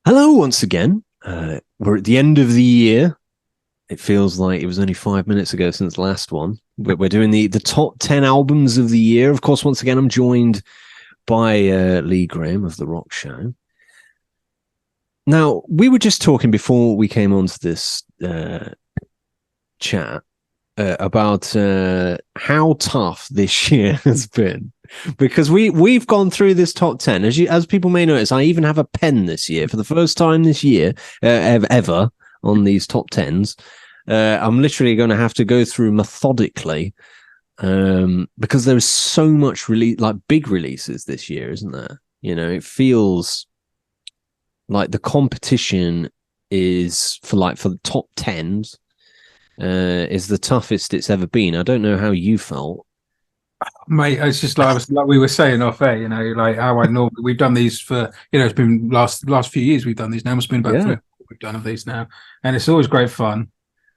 Hello once again. We're at the end of the year. It feels like it was only 5 minutes ago since the last one. We're doing the top 10 albums of the year. Of course, once again, I'm joined by Lee Graham of The Rock Show. Now, we were just talking before we came onto this chat about how tough this year has been. Because we've gone through this top 10. As people may notice, I even have a pen this year for the first time this year ever on these top 10s. I'm literally going to have to go through methodically because there is so much big releases this year, isn't there? You know, it feels like the competition is for the top 10s is the toughest it's ever been. I don't know how you felt. Mate, it's just like we were saying off air, like how I normally we've done these for it's been last few years we've done these now. It's been about 3 we've done of these now, and it's always great fun.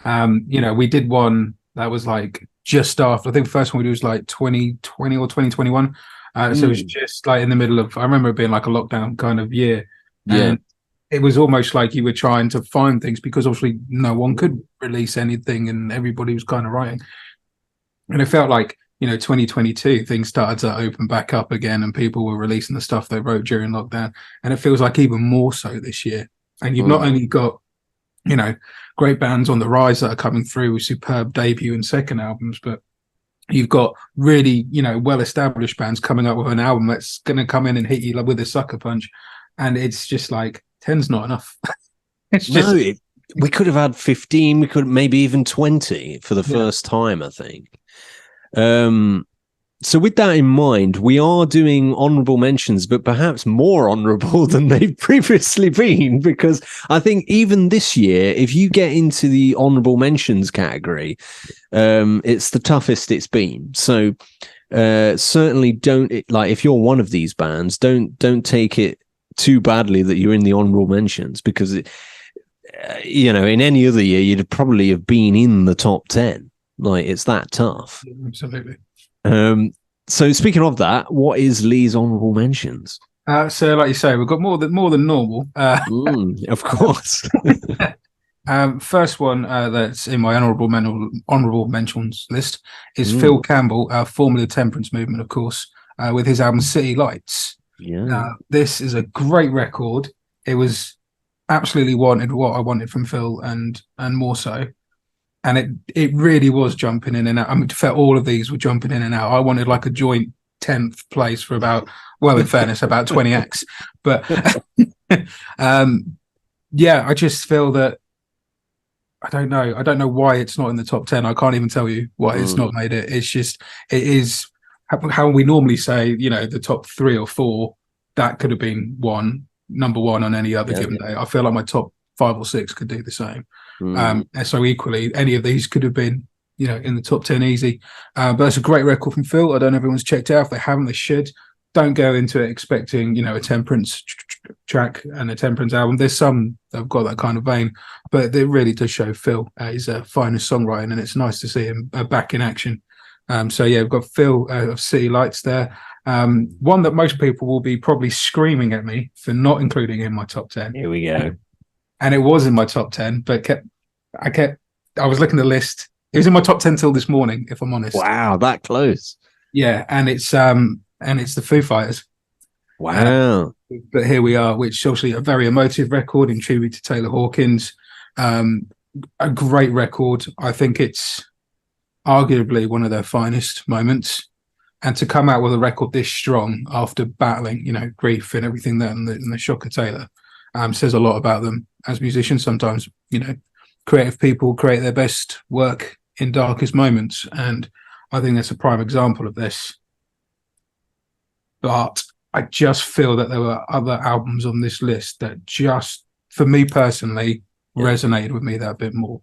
We did one that was like just after. I think the first one we did was like 2020 or 2021. So it was just like in the middle of. I remember it being like a lockdown kind of year, and it was almost like you were trying to find things because obviously no one could release anything, and everybody was kind of writing, and it felt like. 2022, things started to open back up again and people were releasing the stuff they wrote during lockdown. And it feels like even more so this year. And you've not only got, great bands on the rise that are coming through with superb debut and second albums, but you've got really, well-established bands coming up with an album that's going to come in and hit you with a sucker punch. And it's just like, 10's not enough. We could have had 15, we could maybe even 20 for the first time, I think. So with that in mind, we are doing honorable mentions, but perhaps more honorable than they've previously been, because I think even this year, if you get into the honorable mentions category, it's the toughest it's been. So certainly don't, if you're one of these bands, don't take it too badly that you're in the honorable mentions, because in any other year you'd probably have been in the top 10. Like, it's that tough. Absolutely. So speaking of that, what is Lee's honorable mentions? So like you say, we've got more than normal. Of course. First one that's in my honorable mentions list is Phil Campbell, formerly the Temperance Movement, of course, with his album City Lights. Yeah. This is a great record. It was absolutely what I wanted from Phil and more so. And it really was jumping in and out. I mean, all of these were jumping in and out. I wanted like a joint 10th place for about, well, in fairness, about 20 acts. But I just feel that I don't know why it's not in the top 10. I can't even tell you why it's not made it. It's just, it is how we normally say, the top 3 or 4, that could have been number one on any other given day. I feel like my top 5 or 6 could do the same. And so equally, any of these could have been, in the top 10 easy. But it's a great record from Phil. I don't know if everyone's checked it out. If they haven't, they should. Don't go into it expecting, a Temperance track and a Temperance album. There's some that have got that kind of vein, but it really does show Phil his finest songwriting, and it's nice to see him back in action. We've got Phil of City Lights there. One that most people will be probably screaming at me for not including in my top 10. Here we go. And it was in my top 10, but I was looking at the list. It was in my top 10 till this morning, if I'm honest. Wow, that close. Yeah, and it's the Foo Fighters. Wow. But here we are, which is obviously a very emotive record in tribute to Taylor Hawkins. A great record. I think it's arguably one of their finest moments. And to come out with a record this strong after battling, grief and everything that and the shock of Taylor, says a lot about them as musicians. Sometimes, creative people create their best work in darkest moments. And I think that's a prime example of this. But I just feel that there were other albums on this list that just, for me personally, resonated with me that bit more.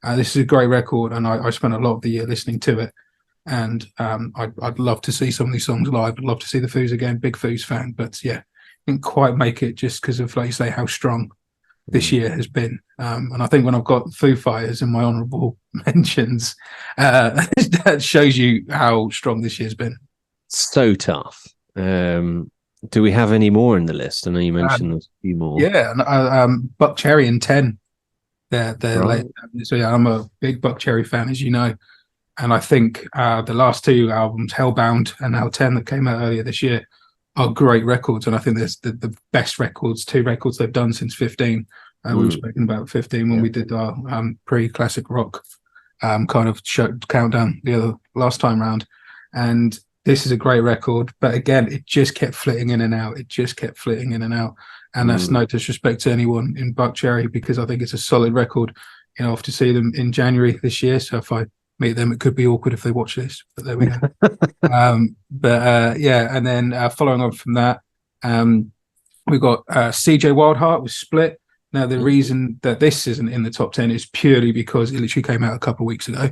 This is a great record, and I spent a lot of the year listening to it. And I'd love to see some of these songs live. I'd love to see the Foos again. Big Foos fan. But didn't quite make it just because of, like you say, how strong this year has been. And I think when I've got Foo Fighters in my honourable mentions, that shows you how strong this year's been. So tough. Do we have any more in the list? I know you mentioned Um, there's a few more. yeah, and, Buck Cherry and 10. They're late. Right. So yeah, I'm a big Buck Cherry fan, as you know. And I think the last two albums, Hellbound and now 10 that came out earlier this year, are great records. And I think there's the best records, two records they've done since 15. We were speaking about 15 when we did our pre-classic rock kind of show countdown the other last time round. And this is a great record. But again, it just kept flitting in and out. It just kept flitting in and out. And that's no disrespect to anyone in Buck Cherry, because I think it's a solid record. You know, off to see them in January this year. So if I meet them, it could be awkward if they watch this, but there we go. Yeah, and then following on from that, we've got CJ Wildheart with Split. Now, the reason that this isn't in the top 10 is purely because it literally came out a couple of weeks ago.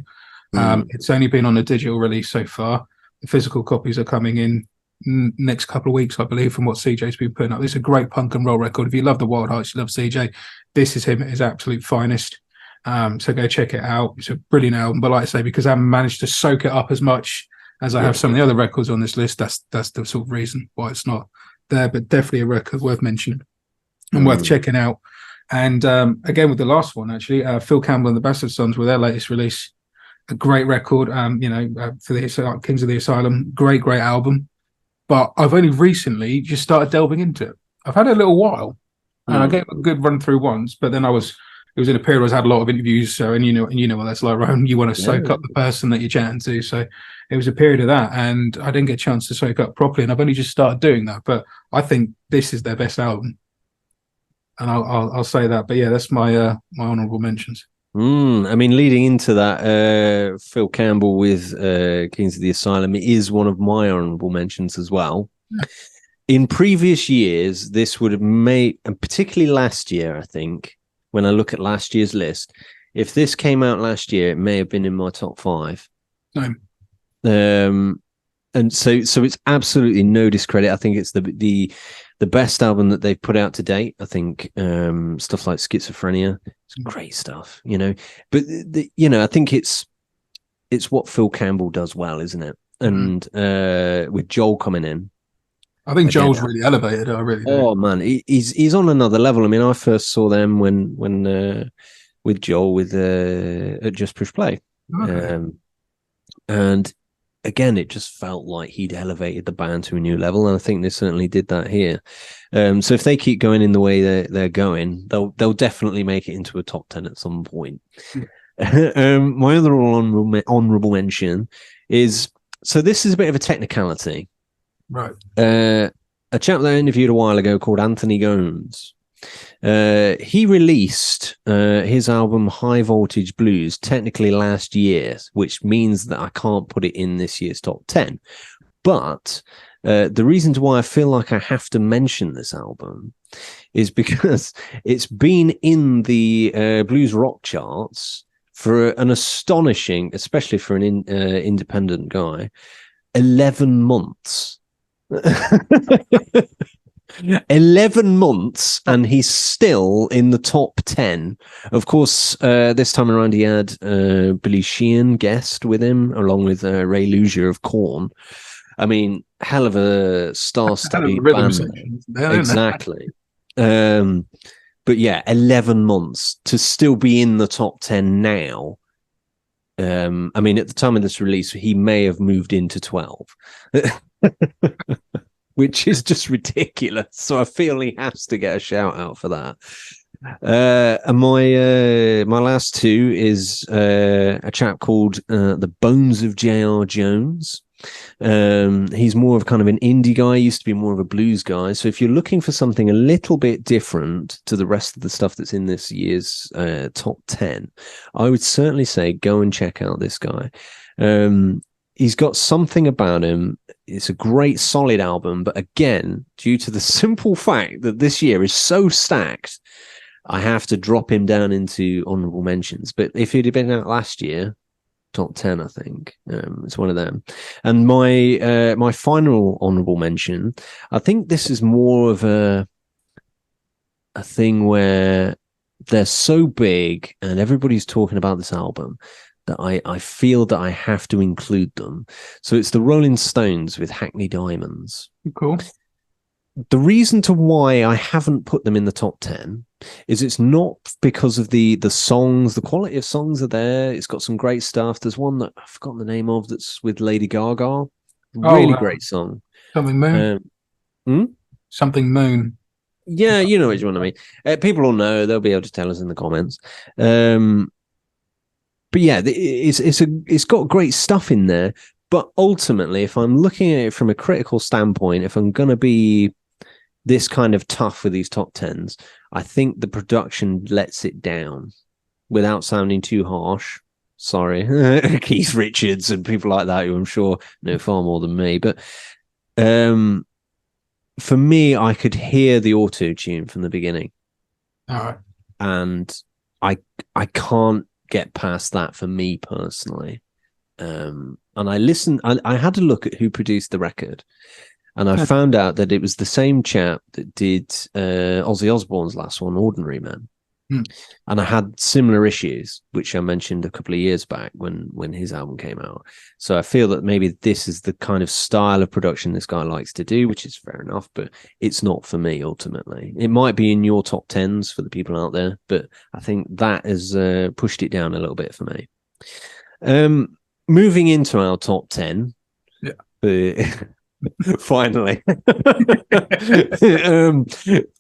It's only been on a digital release so far. The physical copies are coming in next couple of weeks, I believe, from what CJ's been putting up. This is a great punk and roll record. If you love the Wildhearts, you love CJ, this is him at his absolute finest. So go check it out. It's a brilliant album. But like I say, because I haven't managed to soak it up as much as I have some of the other records on this list, that's the sort of reason why it's not there. But definitely a record worth mentioning and worth checking out. And again, with the last one, actually, Phil Campbell and the Bastard Sons with their latest release, a great record. For the Kings of the Asylum, great album. But I've only recently just started delving into it. I've had a little while, and I gave a good run through once, but then it was in a period where I had a lot of interviews. So, and you know what that's like, Ryan. You want to soak up the person that you're chatting to. So it was a period of that, and I didn't get a chance to soak up properly. And I've only just started doing that. But I think this is their best album, and I'll say that. But yeah, that's my my honourable mentions. I mean, leading into that, Phil Campbell with Kings of the Asylum is one of my honourable mentions as well. In previous years, this would have made, and particularly last year, I think, when I look at last year's list, if this came out last year, it may have been in my top 5. And so it's absolutely no discredit. I think it's the best album that they've put out to date. I think stuff like Schizophrenia, it's great stuff, you know. But I think it's what Phil Campbell does well, isn't it? And with Joel coming in, I think Joel's really elevated. I really do. Oh man, he's on another level. I mean, I first saw them when with Joel at Just Push Play, and again, it just felt like he'd elevated the band to a new level, and I think they certainly did that here. So if they keep going in the way they're going, they'll definitely make it into a top 10 at some point. My other honorable mention is, so this is a bit of a technicality. Right. A chap that I interviewed a while ago called Anthony Gomes. He released his album High Voltage Blues technically last year, which means that I can't put it in this year's top 10. But the reasons why I feel like I have to mention this album is because it's been in the blues rock charts for an astonishing, especially for an independent guy, 11 months. 11 months, and he's still in the top 10. Of course, this time around he had Billy Sheehan guest with him, along with Ray Luzier of Korn. I mean, hell of a star-studded band. Exactly. But yeah, 11 months to still be in the top 10 now. I mean, at the time of this release, he may have moved into 12. Which is just ridiculous. So I feel he has to get a shout out for that. And my last two is a chap called The Bones of J.R. Jones. He's more of kind of an indie guy, used to be more of a blues guy. So if you're looking for something a little bit different to the rest of the stuff that's in this year's top 10, I would certainly say go and check out this guy. He's got something about him. It's a great, solid album. But again, due to the simple fact that this year is so stacked, I have to drop him down into honorable mentions. But if he'd have been out last year, top 10, I think. It's one of them. And my final honorable mention, I think this is more of a thing where they're so big and everybody's talking about this album that I feel that I have to include them. So it's the Rolling Stones with Hackney Diamonds. Cool. the reason to why I haven't put them in the top 10 is it's not because of the songs. The quality of songs are there. It's got some great stuff. There's one that I've forgotten the name of that's with Lady Gaga. Oh, Really great song. something moon. Hmm? Something moon. Yeah, you know which one I mean. People will know. They'll be able to tell us in the comments. But yeah, it's got great stuff in there. But ultimately, if I'm looking at it from a critical standpoint, if I'm going to be this kind of tough with these top tens, I think the production lets it down without sounding too harsh. Sorry, Keith Richards and people like that, who I'm sure know far more than me. But for me, I could hear the auto tune from the beginning. All right. And I can't get past that for me personally. And I listened, I had a look at who produced the record, and I found out that it was the same chap that did Ozzy Osbourne's last one, Ordinary Man. And I had similar issues, which I mentioned a couple of years back when his album came out. So I feel that maybe this is the kind of style of production this guy likes to do, which is fair enough, but it's not for me ultimately. It might be in your top tens for the people out there, but I think that has pushed it down a little bit for me. Moving into our top 10. Yeah. Finally.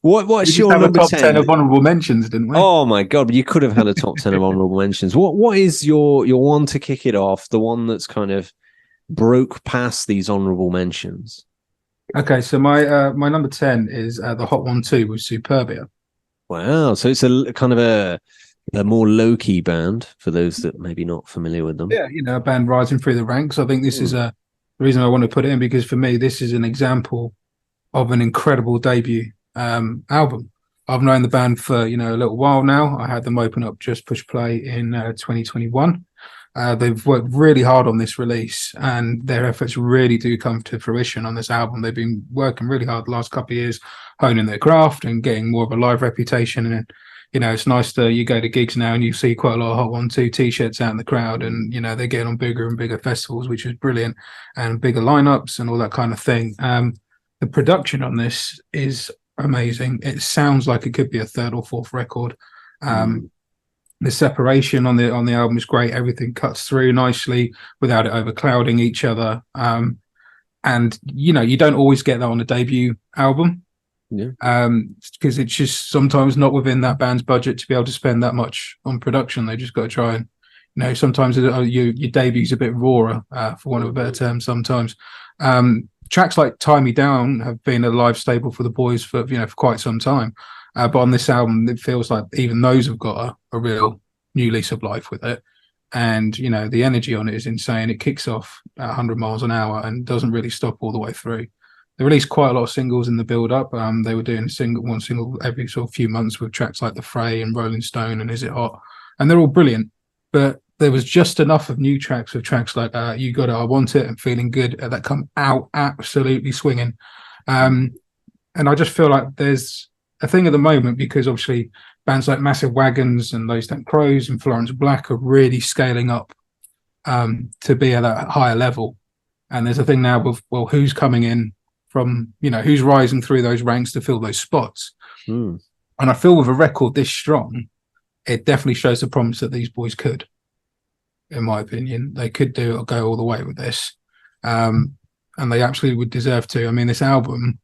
What's your number top 10? 10 of honorable mentions, didn't we? Oh my god, you could have had a top 10 of honorable mentions. What is your one to kick it off, the one that's kind of broke past these honorable mentions? Okay, so my number 10 is the Hot 1-2 with Superbia. Wow, so it's a kind of a more low-key band for those that maybe not familiar with them. Yeah, a band rising through the ranks. I think this is the reason I want to put it in, because for me, this is an example of an incredible debut album. I've known the band for, a little while now. I had them open up Just Push Play in 2021. They've worked really hard on this release, and their efforts really do come to fruition on this album. They've been working really hard the last couple of years, honing their craft and getting more of a live reputation. And it's nice that you go to gigs now and you see quite a lot of Hot 1-2 t-shirts out in the crowd, and they're getting on bigger and bigger festivals, which is brilliant, and bigger lineups and all that kind of thing. The production on this is amazing. It sounds like it could be a third or fourth record. The separation on the album is great. Everything cuts through nicely without it overclouding each other. And you don't always get that on a debut album. Yeah. Because it's just sometimes not within that band's budget to be able to spend that much on production. They just got to try and, sometimes your debut's a bit rawer, for want of a better term. Sometimes tracks like "Tie Me Down" have been a live staple for the boys for quite some time. But on this album, it feels like even those have got a real new lease of life with it. And, the energy on it is insane. It kicks off at 100 miles an hour and doesn't really stop all the way through. They released quite a lot of singles in the build-up. They were doing one single every sort of few months with tracks like The Fray and Rolling Stone and Is It Hot? And they're all brilliant. But there was just enough of new tracks with tracks like You Got It, I Want It and Feeling Good that come out absolutely swinging. And I just feel like there's a thing at the moment, because obviously bands like Massive Wagons and Those Damn Crows and Florence Black are really scaling up to be at that higher level. And there's a thing now with, well, who's coming in from, who's rising through those ranks to fill those spots. And I feel with a record this strong, it definitely shows the promise that these boys could, in my opinion. They could go all the way with this. And they absolutely would deserve to. I mean, this album,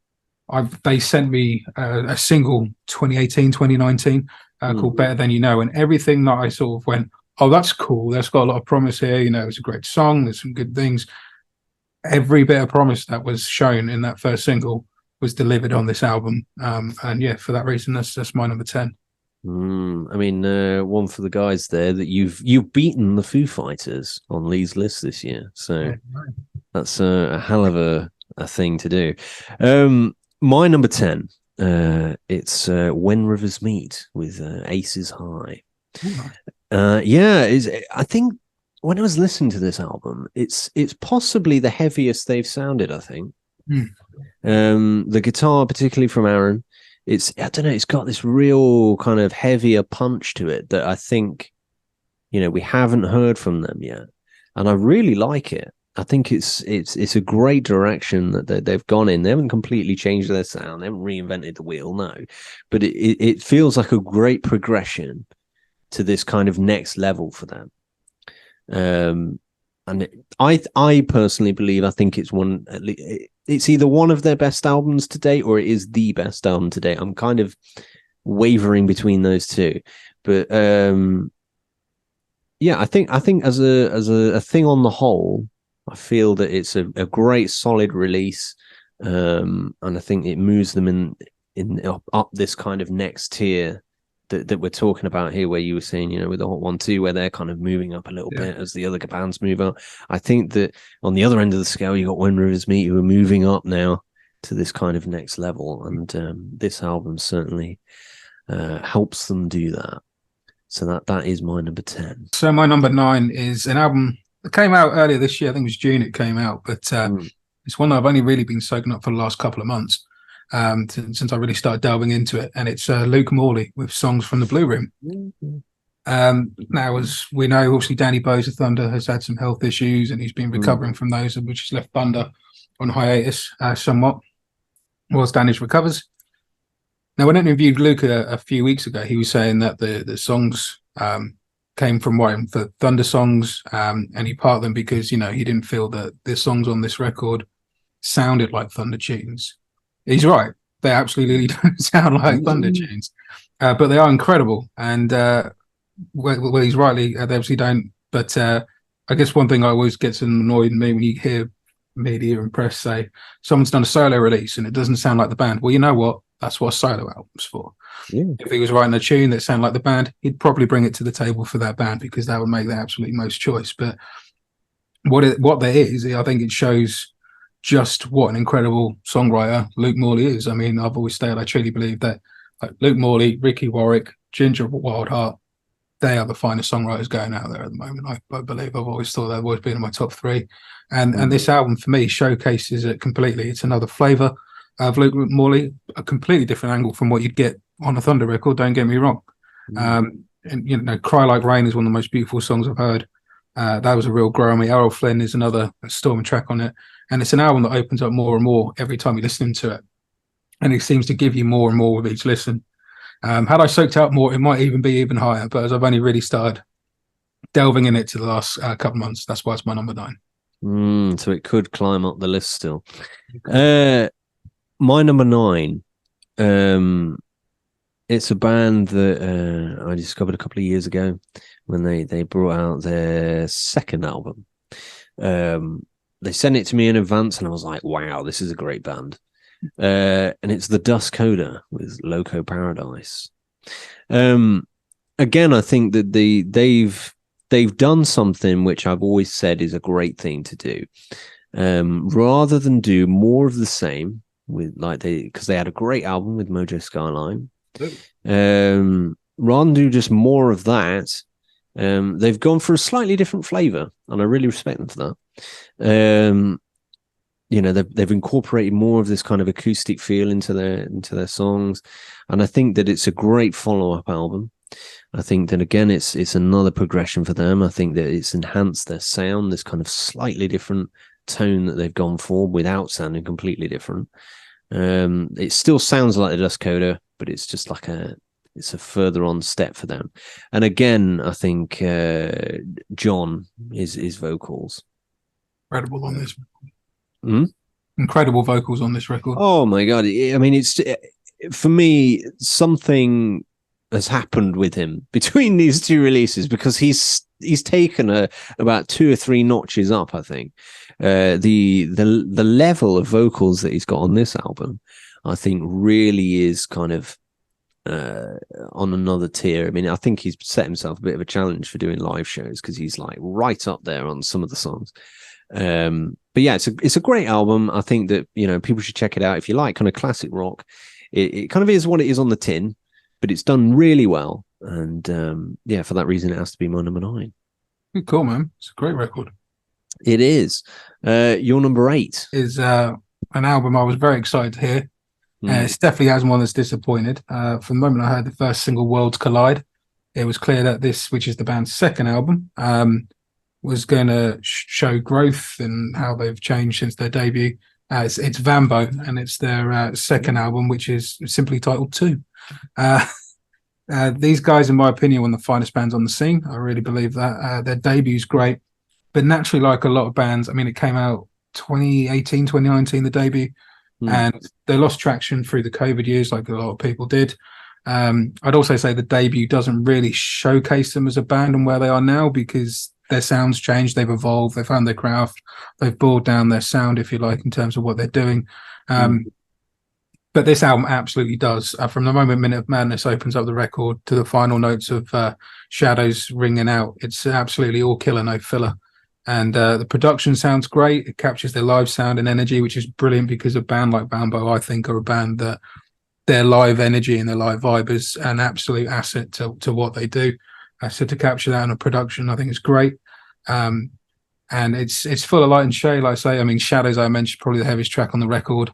they sent me a single 2018, 2019 called Better Than You Know, and everything that I sort of went, oh, that's cool. That's got a lot of promise here. It's a great song. There's some good things. Every bit of promise that was shown in that first single was delivered on this album. And yeah, for that reason, that's my number 10. I mean, one for the guys there that you've beaten the Foo Fighters on Lee's list this year. So that's a hell of a thing to do. My number 10, it's When Rivers Meet with Aces High. I think when I was listening to this album, it's possibly the heaviest they've sounded, I think. The guitar, particularly from Aaron, I don't know, it's got this real kind of heavier punch to it that I think, we haven't heard from them yet. And I really like it. I think it's a great direction that they've gone in. They haven't completely changed their sound. They haven't reinvented the wheel, no, but it feels like a great progression to this kind of next level for them. And I personally believe, I think it's one, it's either one of their best albums to date or it is the best album to date. I'm kind of wavering between those two, but yeah, I think as a thing on the whole, I feel that it's a great solid release, and I think it moves them in up this kind of next tier that we're talking about here, where you were saying, with the Hot 1-2, where they're kind of moving up a little bit as the other bands move up. I think that on the other end of the scale, you got When Rivers Meet, who are moving up now to this kind of next level, and this album certainly helps them do that. So that is my number 10. So my number 9 is an album that came out earlier this year. I think it was June it came out, but it's one that I've only really been soaking up for the last couple of months. Since I really started delving into it, and it's Luke Morley with Songs from the Blue Room. Now, as we know, obviously Danny Bowes of Thunder has had some health issues, and he's been recovering from those, which has left Thunder on hiatus somewhat whilst Danny recovers. Now, when I interviewed Luke a few weeks ago, he was saying that the songs came from writing for Thunder songs, and he part them because he didn't feel that the songs on this record sounded like Thunder tunes. He's right; they absolutely don't sound like Thunder tunes, but they are incredible. And well, he's rightly, they obviously don't. But I guess one thing I always gets annoyed me when you hear media and press say someone's done a solo release and it doesn't sound like the band. Well, you know what? That's what a solo album's for. Yeah. If he was writing a tune that sounded like the band, he'd probably bring it to the table for that band because that would make the absolute most choice. But what there is, I think it shows just what an incredible songwriter Luke Morley is. I mean, I've always stated I truly believe that Luke Morley, Ricky Warwick, Ginger Wildheart, they are the finest songwriters going out there at the moment. I believe I've always thought they've always been in my top 3. And this album for me showcases it completely. It's another flavour of Luke Morley, a completely different angle from what you'd get on a Thunder record, don't get me wrong. And Cry Like Rain is one of the most beautiful songs I've heard. That was a real grow on me. Errol Flynn is another storming track on it. And it's an album that opens up more and more every time you listen to it. And it seems to give you more and more with each listen. Had I soaked out more, it might even be even higher. But as I've only really started delving in it to the last couple of months, that's why it's my number 9. So it could climb up the list still. My number 9, it's a band that I discovered a couple of years ago when they brought out their second album. They sent it to me in advance, and I was like, wow, this is a great band. And it's the Dust Coda with Loco Paradise. Again, I think that they've done something which I've always said is a great thing to do. Rather than do more of the same with because they had a great album with Mojo Skyline. Rather than do just more of that, they've gone for a slightly different flavor, and I really respect them for that. They've incorporated more of this kind of acoustic feel into their songs, and I think that it's a great follow-up album. I think that again, it's another progression for them. I think that it's enhanced their sound, this kind of slightly different tone that they've gone for without sounding completely different. It still sounds like the Dust Coda, but it's just like it's a further on step for them. And again, I think John his vocals incredible on this. Incredible vocals on this record. Oh my god! I mean, it's for me, something has happened with him between these two releases because he's taken about 2 or 3 notches up. I think the level of vocals that he's got on this album, I think, really is kind of on another tier. I mean, I think he's set himself a bit of a challenge for doing live shows because he's like right up there on some of the songs. But yeah, it's a great album. I think that people should check it out if you like kind of classic rock. It kind of is what it is on the tin, but it's done really well. And for that reason, it has to be my number 9. Cool, man. It's a great record. It is. Your number 8 is an album I was very excited to hear. It definitely has one that's disappointed. From the moment I heard the first single, Worlds Collide, it was clear that this, which is the band's second album, was going to show growth and how they've changed since their debut. It's Vambo, and it's their second album, which is simply titled Two. These guys, in my opinion, are one of the finest bands on the scene. I really believe that. Their debut's great, but naturally, like a lot of bands, I mean, it came out 2018, 2019, the debut, and they lost traction through the COVID years, like a lot of people did. I'd also say the debut doesn't really showcase them as a band and where they are now, because their sounds changed, they've evolved, they've found their craft, they've boiled down their sound, if you like, in terms of what they're doing. But this album absolutely does. From the moment Minute of Madness opens up the record to the final notes of Shadows ringing out, it's absolutely all killer, no filler. And the production sounds great. It captures their live sound and energy, which is brilliant, because a band like Bambo, I think, are a band that their live energy and their live vibe is an absolute asset to what they do. So to capture that in a production, I think it's great. And it's full of light and shade, like I say. I mean, Shadows, I mentioned, probably the heaviest track on the record.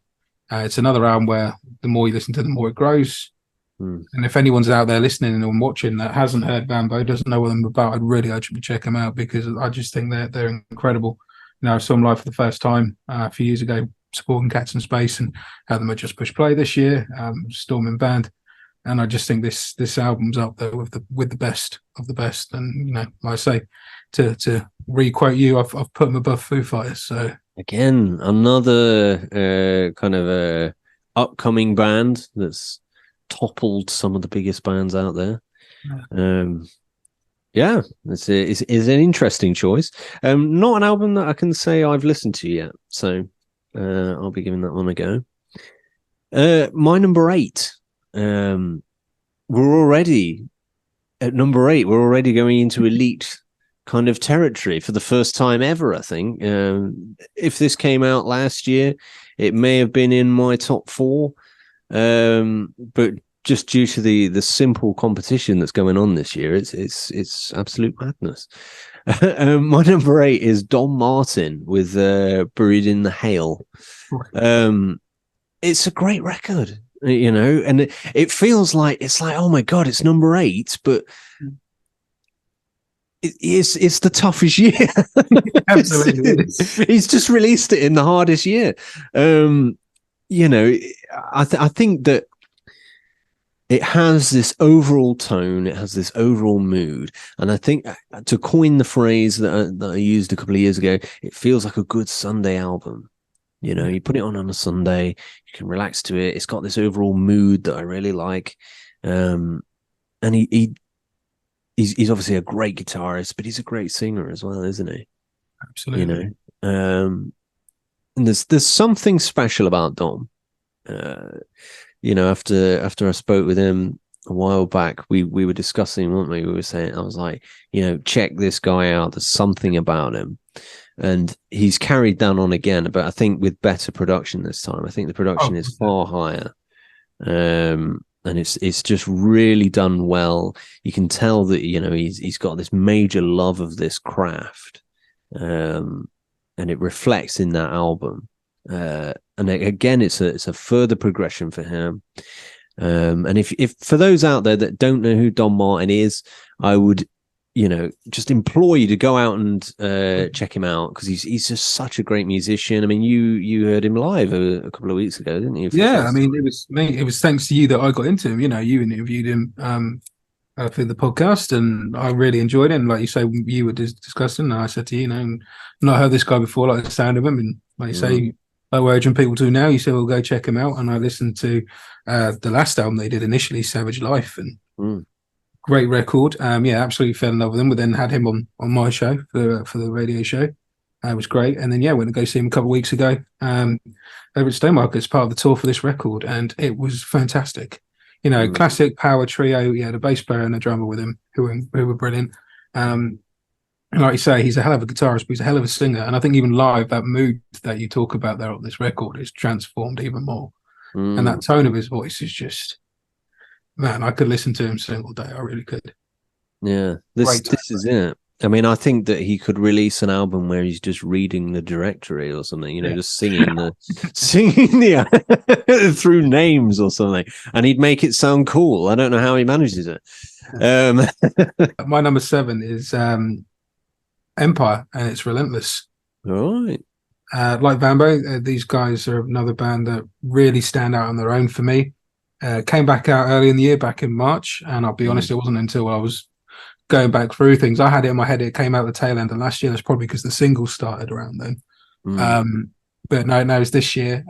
It's another album where the more you listen to, the more it grows. And if anyone's out there listening and watching that hasn't heard Bambo, doesn't know what I'm about, I'd really urge them to check them out, because I just think they're incredible. You know, I saw them live for the first time a few years ago, supporting Cats in Space, and had them at Just Push Play this year, Storming Band. And I just think this album's up there with the best of the best. And, you know, like I say, to re-quote you, I've put them above Foo Fighters. So again, another kind of a upcoming band that's toppled some of the biggest bands out there. Yeah, it's an interesting choice. Not an album that I can say I've listened to yet, so I'll be giving that one a go. My number 8. We're already at number 8. We're already going into elite kind of territory for the first time ever, I think. If this came out last year, it may have been in my top 4. But just due to the simple competition that's going on this year, it's absolute madness. My number 8 is Don Martin with Buried in the Hail. It's a great record, you know, and it feels like oh my god, it's number 8, but it's the toughest year. absolutely, he's just released it in the hardest year. You know, I think that it has this overall tone, it has this overall mood, and I think, to coin the phrase that I used a couple of years ago, it feels like a good Sunday album. You know, you put it on a Sunday, you can relax to it. It's got this overall mood that I really like, and he's obviously a great guitarist, but he's a great singer as well, isn't he? Absolutely. You know, and there's something special about Dom. You know, after I spoke with him a while back, we were discussing, weren't we? We were saying, I was like, you know, check this guy out. There's something about him. And he's carried that on again, but I think with better production this time. I think the production is far higher. And it's just really done well. You can tell that, you know, he's got this major love of this craft. And it reflects in that album. And again, it's a further progression for him. And if for those out there that don't know who Don Martin is, I would, you know, just implore you to go out and check him out, because he's just such a great musician. I mean, you heard him live a couple of weeks ago, didn't you? Yeah, I mean, it was thanks to you that I got into him. You know, you interviewed him for the podcast, and I really enjoyed it. And like you say, you were discussing, and I said to you, you know, I've not heard this guy before, like the sound of him, and like you say, like we're urging people to now. You said, well, go check him out, and I listened to the last album they did initially, Savage Life, and great record. Yeah, absolutely fell in love with him. We then had him on my show for the radio show. It was great. And then, yeah, went to go see him a couple of weeks ago over at Staymarket as part of the tour for this record. And it was fantastic. You know, classic power trio. He had a bass player and a drummer with him who were brilliant. And like you say, he's a hell of a guitarist, but he's a hell of a singer. And I think even live, that mood that you talk about there on this record is transformed even more. And that tone of his voice is just, man, I could listen to him sing all day. I really could. Yeah, this is it. I mean, I think that he could release an album where he's just reading the directory or something, you know, just singing the through names or something, and he'd make it sound cool. I don't know how he manages it. My number 7 is Empire, and it's relentless. All right. Like Vambo, these guys are another band that really stand out on their own for me. Came back out early in the year, back in March, and I'll be honest, it wasn't until I was going back through things. I had it in my head it came out the tail end of last year. That's probably because the singles started around then. Mm. But no, it's this year.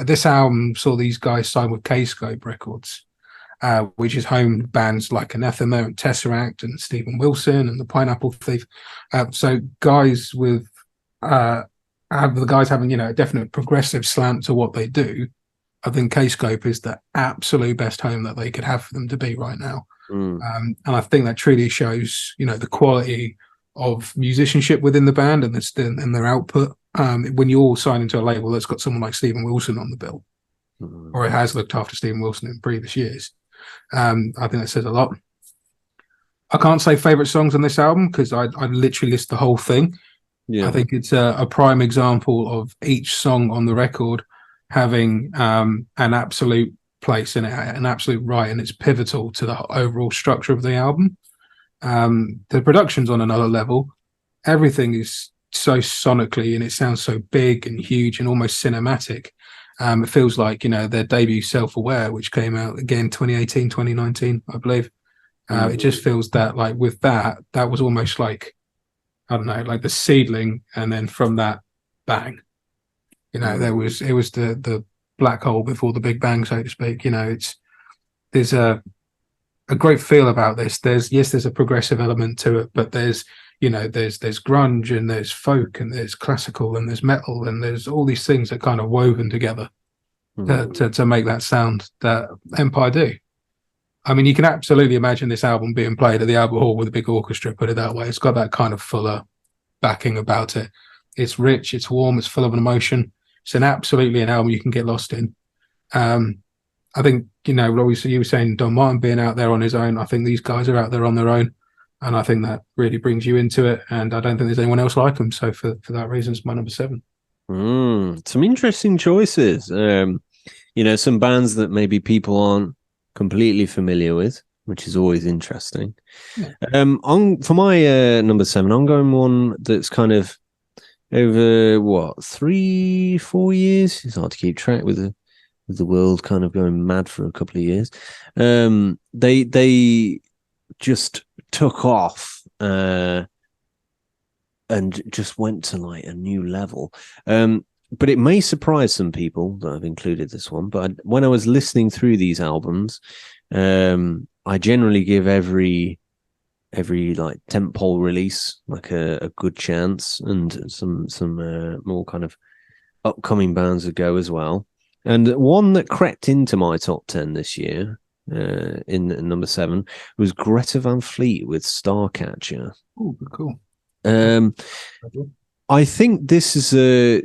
This album saw these guys sign with Kscope Records, which is home bands like Anathema and Tesseract and Stephen Wilson and the Pineapple Thief. So guys with have the guys having a definite progressive slant to what they do. I think Kscope is the absolute best home that they could have for them to be right now. Mm. And I think that truly shows, the quality of musicianship within the band and their output. When you all sign into a label that's got someone like Stephen Wilson on the bill, or it has looked after Stephen Wilson in previous years, I think that says a lot. I can't say favorite songs on this album because I literally list the whole thing. Yeah. I think it's a prime example of each song on the record having an absolute place and an absolute right, and it's pivotal to the overall structure of the album. The production's on another level. Everything is so sonically, and it sounds so big and huge and almost cinematic. It feels like their debut Self-Aware, which came out again 2018, 2019, I believe. It just feels that like with that was almost like, I don't know, like the seedling, and then from that, bang. It was the black hole before the big bang, so to speak. There's a great feel about this. There's a progressive element to it, but there's grunge and there's folk and there's classical and there's metal and there's all these things that kind of woven together to make that sound that Empire do. I mean, you can absolutely imagine this album being played at the Albert Hall with a big orchestra, put it that way. It's got that kind of fuller backing about it. It's rich, it's warm, it's full of an emotion. It's absolutely an album you can get lost in. I think, obviously you were saying Don Martin being out there on his own. I think these guys are out there on their own. And I think that really brings you into it. And I don't think there's anyone else like them. So for that reason, it's my number 7. Some interesting choices. Some bands that maybe people aren't completely familiar with, which is always interesting. Yeah. For my number 7, I'm going one that's kind of over 3-4 years. It's hard to keep track with the world kind of going mad for a couple of years. They just took off and just went to like a new level. But it may surprise some people that I've included this one. But when I was listening through these albums, I generally give every like tentpole release like a good chance, and some more kind of upcoming bands that go as well. And one that crept into my top 10 this year, in number 7, was Greta Van Fleet with Starcatcher. Oh, cool. I think this is a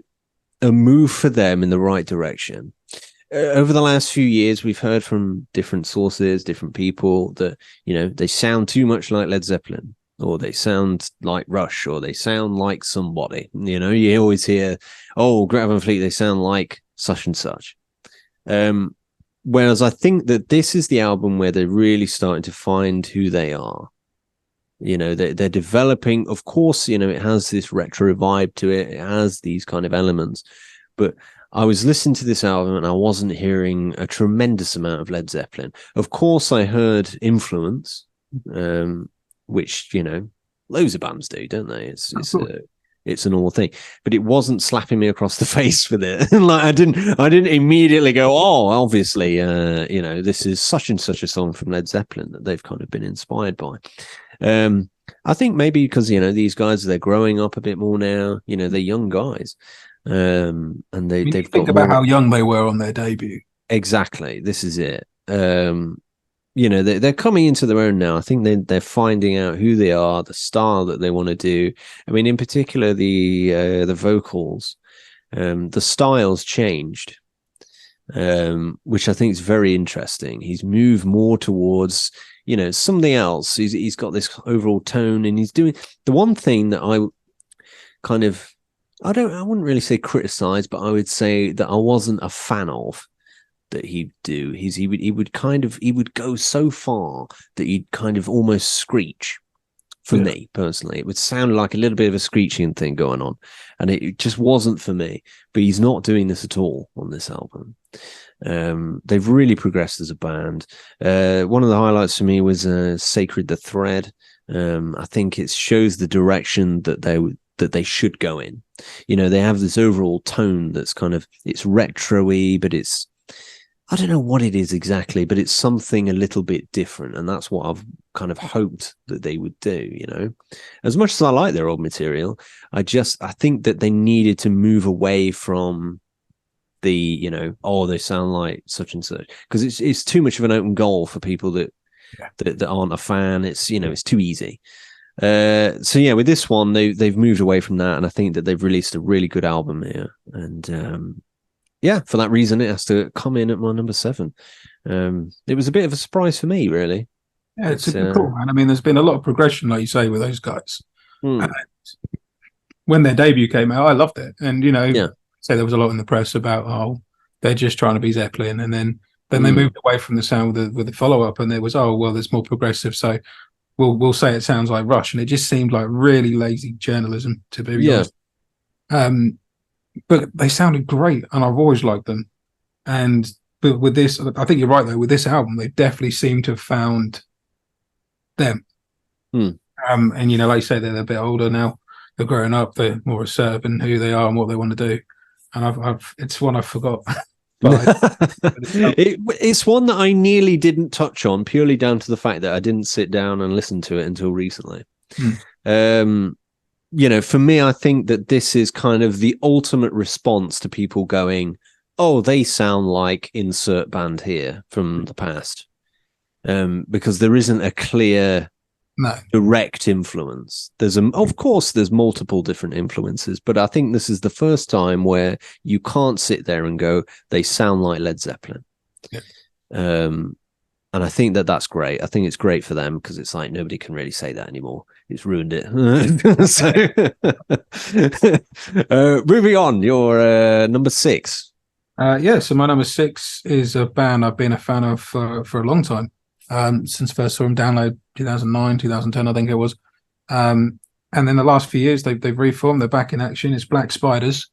move for them in the right direction. Over the last few years, we've heard from different sources, different people that, they sound too much like Led Zeppelin, or they sound like Rush, or they sound like somebody. You always hear, oh, Greta Van Fleet, they sound like such and such. Whereas I think that this is the album where they're really starting to find who they are. They're developing. Of course, it has this retro vibe to it. It has these kind of elements. But I was listening to this album and I wasn't hearing a tremendous amount of Led Zeppelin. Of course, I heard influence, which, loads of bands do, don't they? It's a normal thing, but it wasn't slapping me across the face with it. Like I didn't immediately go, oh, obviously, this is such and such a song from Led Zeppelin that they've kind of been inspired by. I think maybe because, these guys, they're growing up a bit more now, they're young guys. And they've think got about how young they were on their debut. Exactly. This is it. They're coming into their own now. I think they're finding out who they are, the style that they want to do. I mean, in particular, the vocals, the style's changed, which I think is very interesting. He's moved more towards, something else. He's got this overall tone, and he's doing the one thing that I wouldn't really say criticize, but I would say that I wasn't a fan of that he'd do. He would go so far that he'd kind of almost screech. for me personally. It would sound like a little bit of a screeching thing going on, and it just wasn't for me. But he's not doing this at all on this album. They've really progressed as a band. One of the highlights for me was Sacred the Thread. I think it shows the direction that they should go in. You know, they have this overall tone that's kind of, it's retro-y, but it's, I don't know what it is exactly, but it's something a little bit different. And that's what I've kind of hoped that they would do, you know. As much as I like their old material, I think that they needed to move away from the, you know, oh, they sound like such and such, because it's too much of an open goal for people that aren't a fan. It's, you know, it's too easy. So yeah, with this one, they've moved away from that, and I think that they've released a really good album here. And yeah, for that reason, it has to come in at my number 7. It was a bit of a surprise for me, really. Yeah, it's super cool, man. I mean, there's been a lot of progression, like you say, with those guys. When their debut came out, I loved it, and you know, say there was a lot in the press about, oh, they're just trying to be Zeppelin, and then they moved away from the sound with the follow up, and there was, oh well, there's more progressive, so we'll say it sounds like Rush, and it just seemed like really lazy journalism, to be honest. But they sounded great, and I've always liked them. But with this, I think you're right though. With this album, they definitely seem to have found them. And you know, like you say, they're a bit older now. They're growing up. They're more assertive in who they are and what they want to do. And it's one I forgot. It's one that I nearly didn't touch on, purely down to the fact that I didn't sit down and listen to it until recently. You know, for me, I think that this is kind of the ultimate response to people going, oh, they sound like insert band here from the past. Because there isn't a clear direct influence. Of course, there's multiple different influences, but I think this is the first time where you can't sit there and go, they sound like Led Zeppelin. And I think that that's great. I think it's great for them, because it's like nobody can really say that anymore. It's ruined it. So, moving on, your number 6. So my number 6 is a band I've been a fan of for a long time. Since first saw him download 2009, 2010, I think it was. And then the last few years, they've reformed. They're back in action. It's Black Spiders.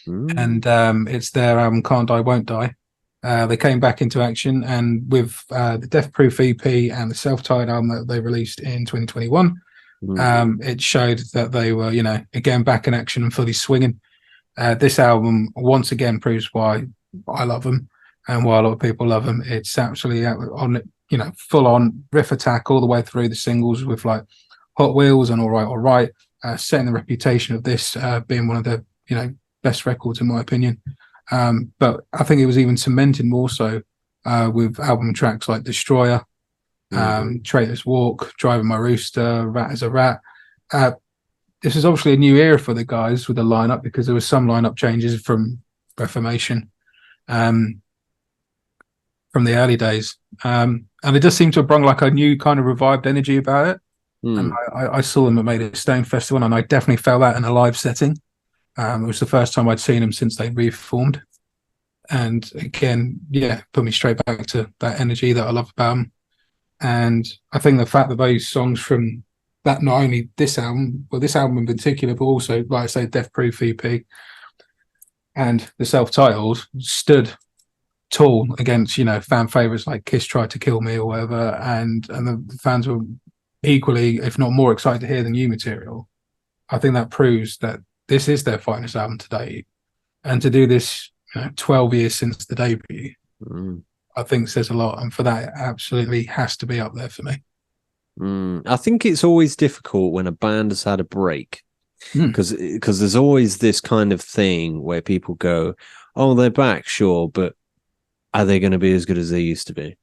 And it's their album Can't Die, Won't Die. They came back into action, and with the Death Proof EP and the self-titled album that they released in 2021, it showed that they were, you know, again back in action and fully swinging. This album once again proves why I love them and why a lot of people love them. It's absolutely on, you know, full on riff attack all the way through the singles, with like Hot Wheels and All Right, setting the reputation of this being one of the, you know, best records in my opinion. But I think it was even cemented more so with album tracks like Destroyer, Traitor's Walk, Driving My Rooster, Rat as a Rat. This is obviously a new era for the guys with the lineup, because there was some lineup changes from Reformation from the early days. And it does seem to have brought like a new kind of revived energy about it. And I saw them at Made It Stone Festival, and I definitely felt that in a live setting. It was the first time I'd seen them since they reformed. And again, put me straight back to that energy that I love about them. And I think the fact that those songs from that, not only this album, well, this album in particular, but also, like I say, Death Proof EP and the self-titled, stood tall against, you know, fan favorites like Kiss Tried to Kill Me or whatever. And the fans were equally, if not more, excited to hear the new material. I think that proves that this is their finest album to date. And to do this, you know, 12 years since the debut, I think says a lot. And for that, it absolutely has to be up there for me. I think it's always difficult when a band has had a break, because there's always this kind of thing where people go, oh, they're back, sure, but are they going to be as good as they used to be?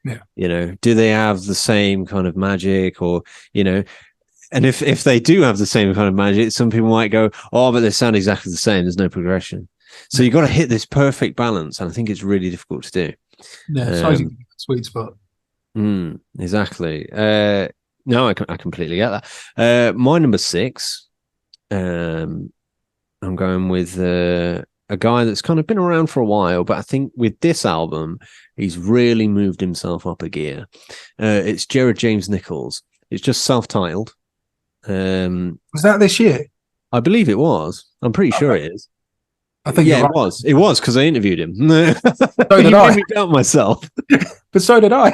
Yeah. You know, do they have the same kind of magic, or, you know, and if they do have the same kind of magic, some people might go, oh, but they sound exactly the same. There's no progression. So you've got to hit this perfect balance. And I think it's really difficult to do. Yeah, it's sweet spot. Exactly. No, I completely get that. My number 6, I'm going with a guy that's kind of been around for a while, but I think with this album, he's really moved himself up a gear. It's Jared James Nichols. It's just self-titled. Was that this year? I believe it was. I'm pretty sure it is. I think Yeah, you're it right. was. It was because I interviewed him. So did You I. made me doubt myself. But so did I.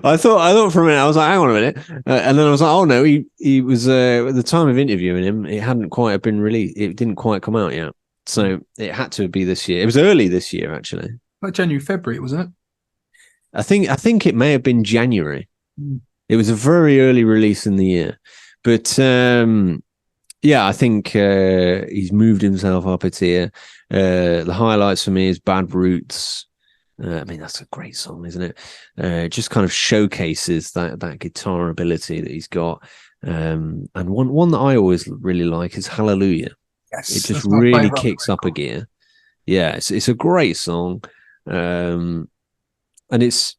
I thought for a minute, I was like, hang on a minute. And then I was like, oh no, he was, at the time of interviewing him, it hadn't quite been released. It didn't quite come out yet. So it had to be this year. It was early this year, actually. Like January, February, wasn't it? I think it may have been January. Mm. It was a very early release in the year. But, yeah, I think he's moved himself up a tier. The highlights for me is Bad Roots. I mean, that's a great song, isn't it? It just kind of showcases that guitar ability that he's got. And one that I always really like is Hallelujah. Yes, It just really kicks up a gear. Yeah, it's a great song. And it's,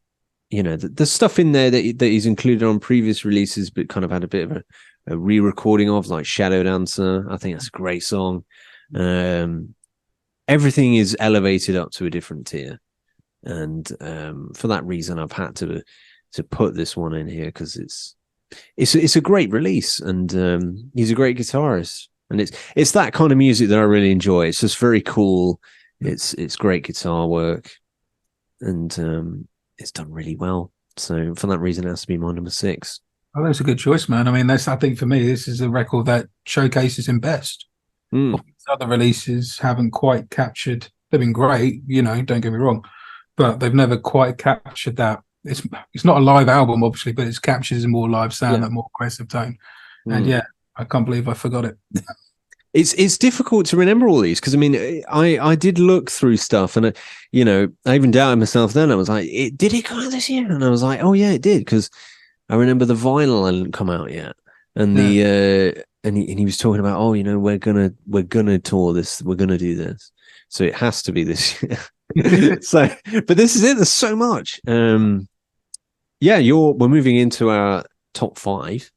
the stuff in there that he's included on previous releases, but kind of had a bit of a re-recording of, like Shadow Dancer. I think that's a great song. Everything is elevated up to a different tier. And for that reason, I've had to put this one in here because it's a great release, and he's a great guitarist, and it's that kind of music that I really enjoy. It's just very cool. It's great guitar work, and it's done really well. So for that reason, it has to be my number 6. Oh, that's a good choice, man. I mean, I think for me, this is a record that showcases him best. Other releases haven't quite captured. They've been great, don't get me wrong, but they've never quite captured that. It's not a live album, obviously, but it captures a more live sound, that more aggressive tone. And yeah, I can't believe I forgot it. It's difficult to remember all these because I mean I did look through stuff, and I even doubted myself then. I was like, did it come out this year? And I was like, oh yeah, it did, because I remember the vinyl hadn't come out yet, and and he was talking about, oh, we're gonna tour this, we're gonna do this, so it has to be this year. So, but this is it. There's so much. Yeah, we're moving into our top 5.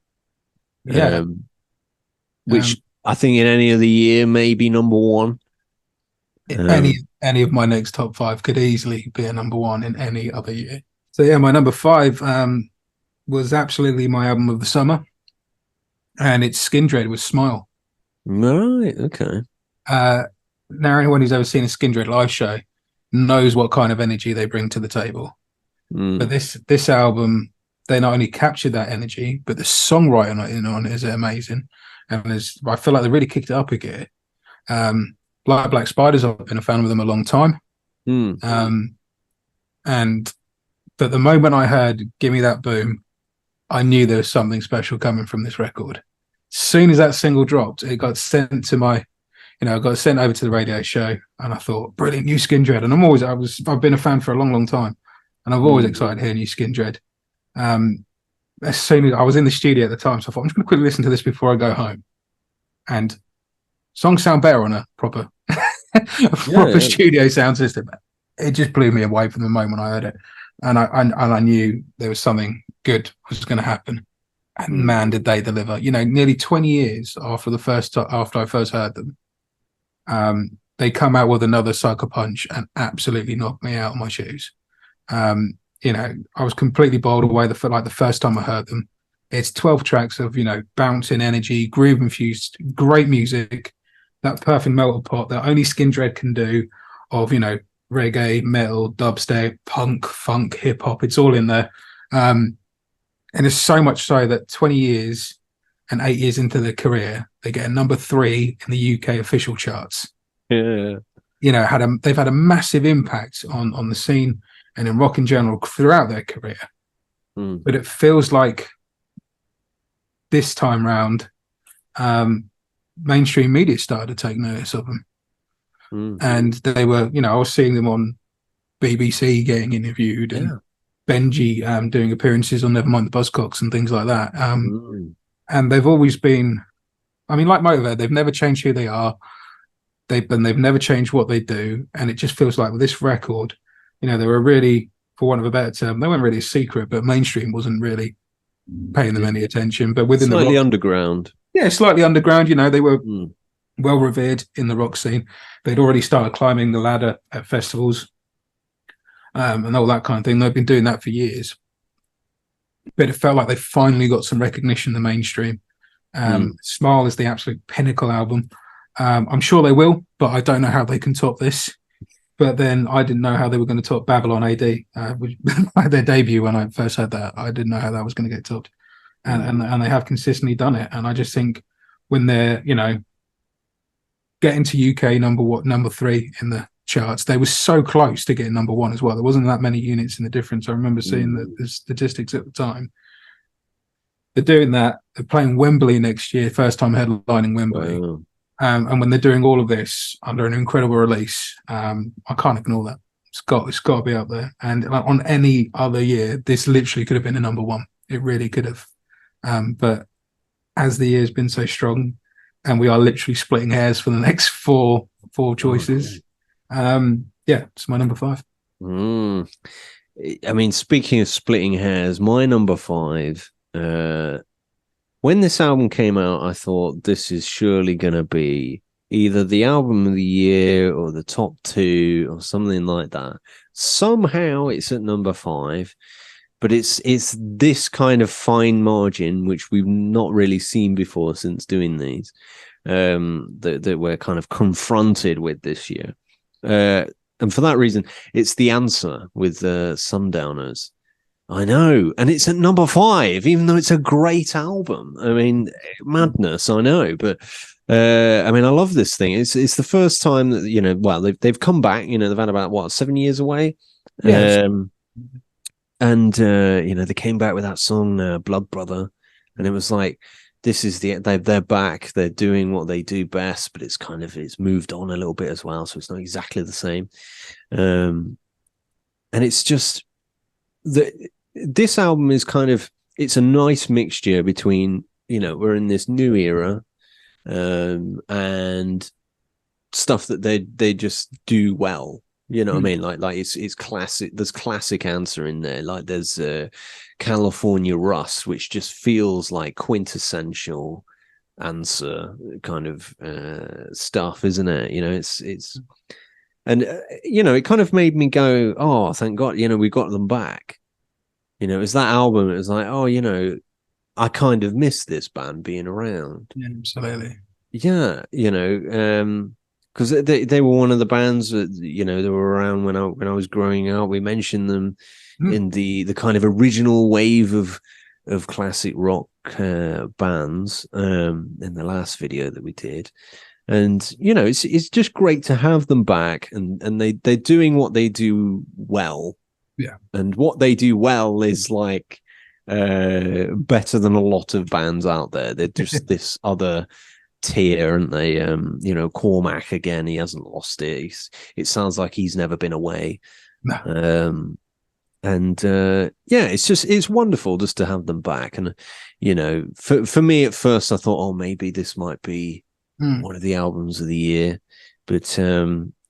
Yeah, which I think in any other year may be number 1. Any of my next top 5 could easily be a number 1 in any other year. So yeah, my number 5 was absolutely my album of the summer, and it's Skindred with Smile. Right. Okay. Now, anyone who's ever seen a Skindred live show knows what kind of energy they bring to the table. But this album, they not only captured that energy, but the songwriting on it is amazing. And I feel like they really kicked it up a gear. Like Black Spiders, I've been a fan of them a long time. But the moment I heard "Give Me That Boom," I knew there was something special coming from this record. As soon as that single dropped, it got sent to my, I got sent over to the radio show, and I thought, brilliant, new Skindred. And I've been a fan for a long, long time, and I've always excited to hear new Skindred. As soon as I was in the studio at the time, so I thought, I'm just going to quickly listen to this before I go home. And songs sound better on a proper studio sound system. It just blew me away from the moment I heard it, and I knew there was something good was going to happen. And man, did they deliver! Nearly 20 years after I first heard them, they come out with another sucker punch and absolutely knocked me out of my shoes. I was completely bowled away the first time I heard them. It's 12 tracks of, bouncing energy, groove infused, great music, that perfect melting pot that only Skindred can do, of, reggae, metal, dubstep, punk, funk, hip hop. It's all in there. And it's so much so that 20 years and 8 years into their career, they get a number 3 in the UK official charts. Yeah. They've had a massive impact on the scene and in rock in general throughout their career. But it feels like this time round, mainstream media started to take notice of them. And they were, I was seeing them on BBC getting interviewed, and Benji doing appearances on Nevermind the Buzzcocks and things like that. And they've always been, like Motorhead, they've never changed who they are. They've never changed what they do. And it just feels like with this record, they were really, for want of a better term, they weren't really a secret, but mainstream wasn't really paying them any attention. But within slightly the rock, underground. Yeah, slightly underground. They were well revered in the rock scene. They'd already started climbing the ladder at festivals and all that kind of thing. They've been doing that for years. but it felt like they finally got some recognition in the mainstream. Smile is the absolute pinnacle album. I'm sure they will, but I don't know how they can top this. But then I didn't know how they were going to top Babylon AD, which their debut when I first heard that. I didn't know how that was going to get topped, and they have consistently done it. And I just think when they're getting to UK number 3 in the charts, they were so close to getting number 1 as well. There wasn't that many units in the difference. I remember seeing the statistics at the time. They're doing that. They're playing Wembley next year, first time headlining Wembley. Wow. And when they're doing all of this under an incredible release, I can't ignore that. It's got to be up there. And on any other year, this literally could have been a number 1. It really could have. But as the year's been so strong, and we are literally splitting hairs for the next four choices, it's my number 5. I mean, speaking of splitting hairs, my number 5. When this album came out, I thought this is surely going to be either the album of the year or the top 2 or something like that. Somehow it's at number 5, but it's this kind of fine margin, which we've not really seen before since doing these, that we're kind of confronted with this year. And for that reason, it's The Answer with Sundowners. I know, and it's at number 5, even though it's a great album. I mean, madness, I know, but I mean, I love this thing. It's the first time that well, they've come back. They've had about 7 years away, and they came back with that song "Blood Brother," and it was like, this is they're back. They're doing what they do best, but it's moved on a little bit as well, so it's not exactly the same. And it's just this album is it's a nice mixture between, we're in this new era, and stuff that they just do well. What I mean? Like it's classic. There's classic Answer in there. Like there's California Rust, which just feels like quintessential Answer kind of stuff, isn't it? It's and it kind of made me go, oh, thank God, we got them back. It's that album. It was like, oh, I kind of miss this band being around. Yeah, absolutely. Yeah, because they were one of the bands that they were around when I was growing up. We mentioned them in the kind of original wave of classic rock bands in the last video that we did. And it's just great to have them back, and they're doing what they do well. Yeah, and what they do well is like better than a lot of bands out there. They're just this other tier, aren't they? Cormac again. He hasn't lost it. It sounds like he's never been away. No. It's wonderful just to have them back. And for me at first, I thought, oh, maybe this might be one of the albums of the year, but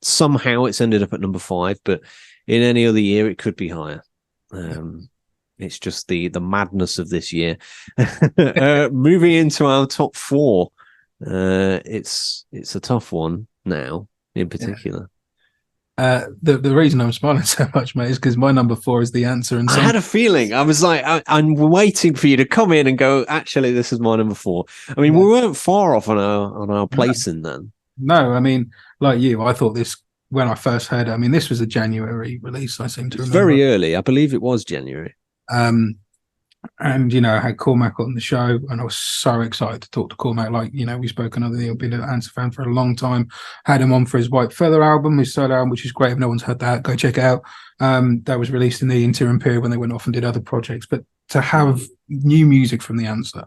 somehow it's ended up at number 5. But in any other year, it could be higher. It's just the madness of this year. Moving into our top 4, it's a tough one now, in particular. The reason I'm smiling so much, mate, is because my number 4 is The Answer. And I had a feeling. I was like, I'm waiting for you to come in and go, actually, this is my number 4. I mean, we weren't far off on our placing then. No, I mean, like you, I thought this when I first heard it. I mean, this was a January release, I seem to remember. Very early. I believe it was January. And I had Cormac on the show, and I was so excited to talk to Cormac. Like, we spoke another thing. I've been an Answer fan for a long time. Had him on for his White Feather album, his solo album, which is great. If no one's heard that, go check it out. That was released in the interim period when they went off and did other projects. But to have new music from The Answer,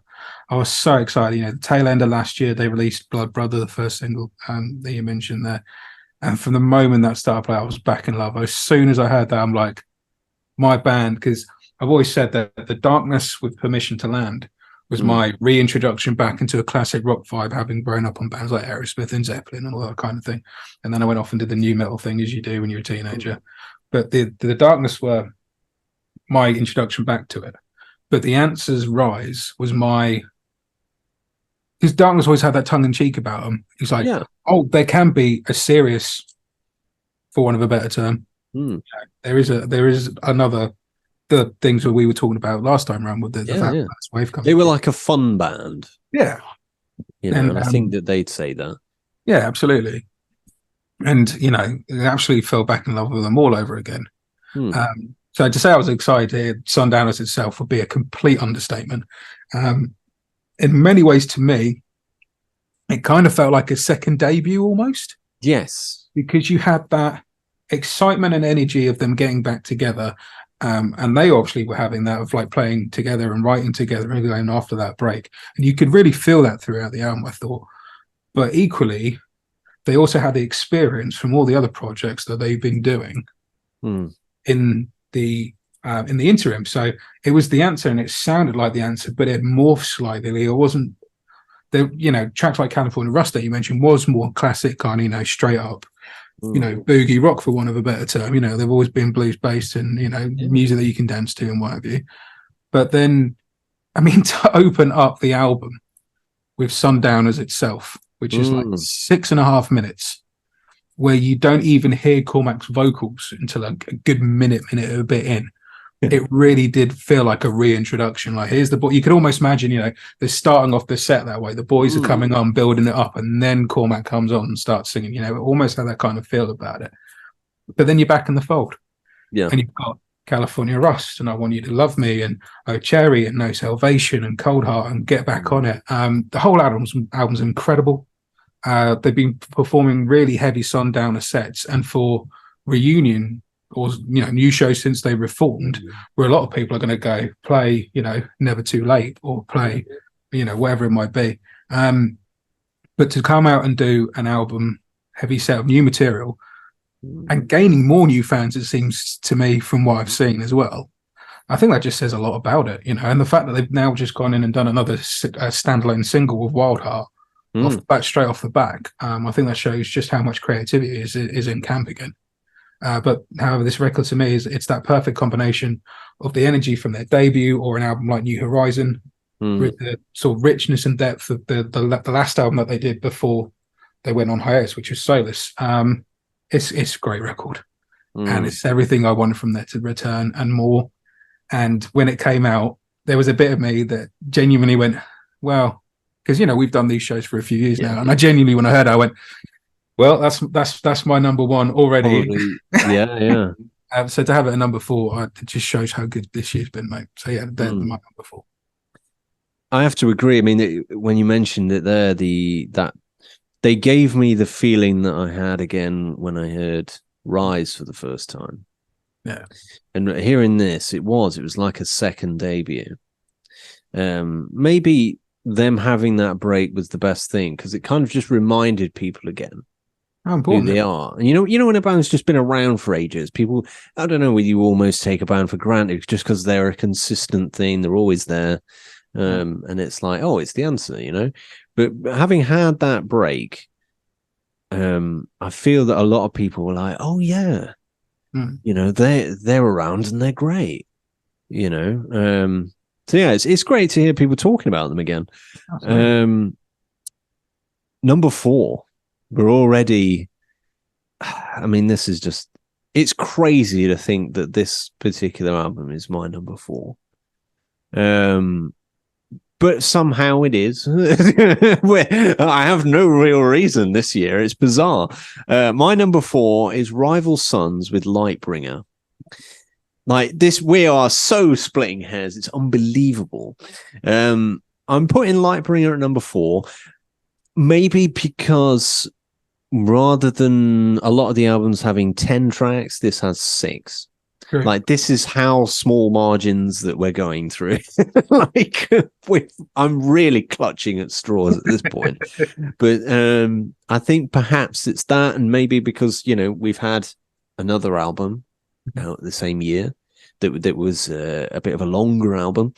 I was so excited. The tail end of last year, they released Blood Brother, the first single that you mentioned there. And from the moment that started playing, I was back in love. As soon as I heard that, I'm like, my band, because I've always said that The Darkness with Permission to Land was my reintroduction back into a classic rock vibe, having grown up on bands like Aerosmith and Zeppelin and all that kind of thing. And then I went off and did the new metal thing, as you do when you're a teenager. But the Darkness were my introduction back to it. But The Answer's Rise was because Darkness always had that tongue-in-cheek about them. He's like, oh, there can be a serious, for want of a better term. There is another the things that we were talking about last time around with the Yeah. Fast Wave coming. They were like a fun band. Yeah. And I think that they'd say that. Yeah, absolutely. And, I absolutely fell back in love with them all over again. So to say I was excited, Sundowners itself would be a complete understatement. In many ways, to me, it kind of felt like a second debut almost. Yes. Because you had that excitement and energy of them getting back together. And they obviously were having that of like playing together and writing together and going after that break. And you could really feel that throughout the album, I thought. But equally, they also had the experience from all the other projects that they've been doing in the interim. So it was the answer, and it sounded like the answer, but it morphed slightly. It wasn't tracks like California Rust that you mentioned was more classic kind of, straight up, boogie rock, for want of a better term. They've always been blues based and, music that you can dance to and what have you. But then, I mean, to open up the album with Sundowners itself, which is like 6.5 minutes, where you don't even hear Cormac's vocals until a good minute and a bit in. It really did feel like a reintroduction. Like, here's the boy. You could almost imagine, they're starting off the set that way. The boys are coming on, building it up, and then Cormac comes on and starts singing. It almost had that kind of feel about it. But then you're back in the fold. Yeah. And you've got California Rust and I Want You to Love Me and Oh Cherry and No Salvation and Cold Heart and Get Back on It. The whole album's incredible. They've been performing really heavy Sundowner sets, and for reunion or new shows since they reformed, where a lot of people are going to go play Never Too Late or play whatever it might be, but to come out and do an album heavy set of new material and gaining more new fans, it seems to me, from what I've seen as well, I think that just says a lot about it, and the fact that they've now just gone in and done another standalone single with Wild Heart straight off the back. I think that shows just how much creativity is in camp again. But however, this record to me it's that perfect combination of the energy from their debut or an album like New Horizon, with the sort of richness and depth of the last album that they did before they went on hiatus, which was Solus. It's a great record, and it's everything I wanted from there to return and more. And when it came out, there was a bit of me that genuinely went, well, because we've done these shoys for a few years now, and I genuinely, when I heard it, I went, well, that's my number one already. Yeah. So to have it at number 4, it just shows how good this year's been, mate. So yeah, they're my number 4. I have to agree. I mean, when you mentioned it there, that they gave me the feeling that I had again when I heard Rise for the first time. Yeah, and hearing this, it was like a second debut. Maybe them having that break was the best thing, because it kind of just reminded people again who they are. And when a band's just been around for ages, people, I don't know, whether you almost take a band for granted just because they're a consistent thing, they're always there, and it's like, oh, it's the answer, But having had that break, I feel that a lot of people were like, oh yeah, they're around and they're great, so yeah, it's great to hear people talking about them again. Number 4, we're already, I mean, this is just, it's crazy to think that this particular album is my number 4. But somehow it is. I have no real reason this year. It's bizarre. My number 4 is Rival Sons with Lightbringer. Like this, we are so splitting hairs. It's unbelievable. I'm putting Lightbringer at number 4, maybe because rather than a lot of the albums having 10 tracks, this has 6. Great. Like, this is how small margins that we're going through. I'm really clutching at straws at this point. But I think perhaps it's that, and maybe because, we've had another album out the same year that was a bit of a longer album,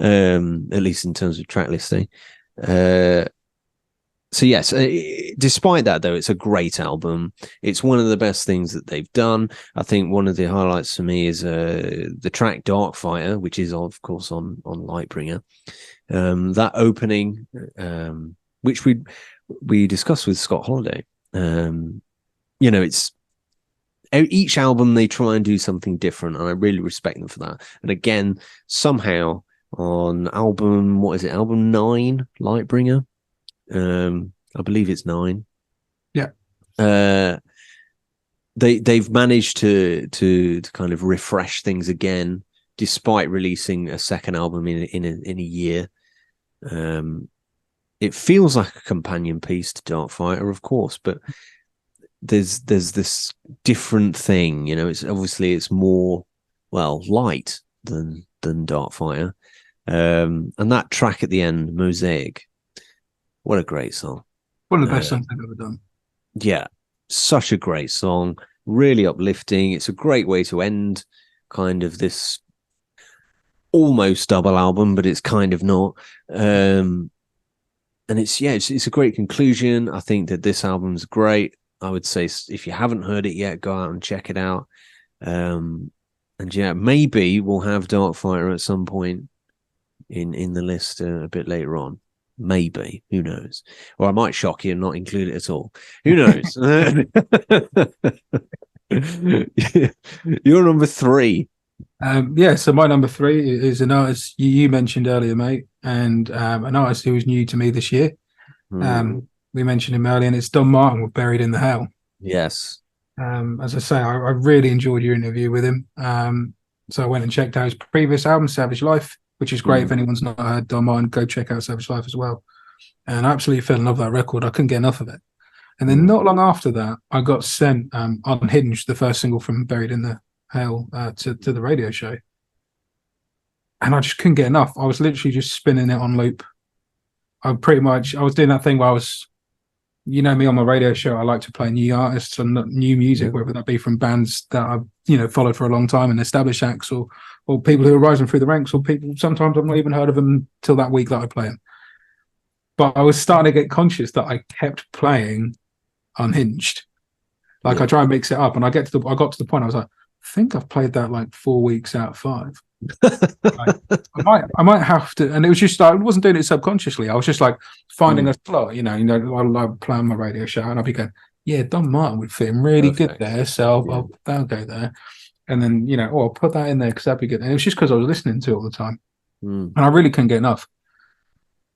at least in terms of track listing. So yes, despite that though, it's a great album. It's one of the best things that they've done. I think one of the highlights for me is the track Darkfighter, which is of course on Lightbringer. That opening, which we discussed with Scott Holiday. each album they try and do something different, and I really respect them for that. And again, somehow on album, what is it, album 9, Lightbringer, I believe it's 9. Yeah. They've managed to kind of refresh things again, despite releasing a second album in a year. It feels like a companion piece to Darkfighter, of course, but there's this different thing, you know. It's obviously it's more light than Darkfighter, and that track at the end, Mosaic, what a great song! One of the best songs I've ever done. Yeah, such a great song, really uplifting. It's a great way to end kind of this almost double album, but it's kind of not. And it's a great conclusion. I think that this album's great. I would say if you haven't heard it yet, go out and check it out. And yeah, maybe we'll have Darkfighter at some point in the list a bit later on. Maybe, who knows? Or I might shock you and not include it at all. Who knows? You're number 3. So my number 3 is an artist you mentioned earlier, mate, and an artist who was new to me this year. We mentioned him earlier, and it's Don Martin with Buried in the Hell. Yes. As I say, I really enjoyed your interview with him. So I went and checked out his previous album, Savage Life, which is great. If anyone's not heard Don Martin, go check out Savage Life as well. And I absolutely fell in love with that record. I couldn't get enough of it. And then not long after that, I got sent Unhinged, the first single from Buried in the Hell, to the radio show. And I just couldn't get enough. I was literally just spinning it on loop. I was doing that thing where I was, you know me, on my radio show, I like to play new artists and new music, whether that be from bands that I've followed for a long time and established acts, or people who are rising through the ranks, or people sometimes I've not even heard of them till that week that I play them. But I was starting to get conscious that I kept playing Unhinged. I try and mix it up, and I got to the point I was like, I think I've played that like 4 weeks out of 5. I might have to, and it was just I wasn't doing it subconsciously. I was just like finding a slot, I play on my radio show, and I'd be going, yeah, Don Martin would fit in really good there, so I'll go there, and then I'll put that in there because that'd be good. And it was just because I was listening to it all the time, and I really couldn't get enough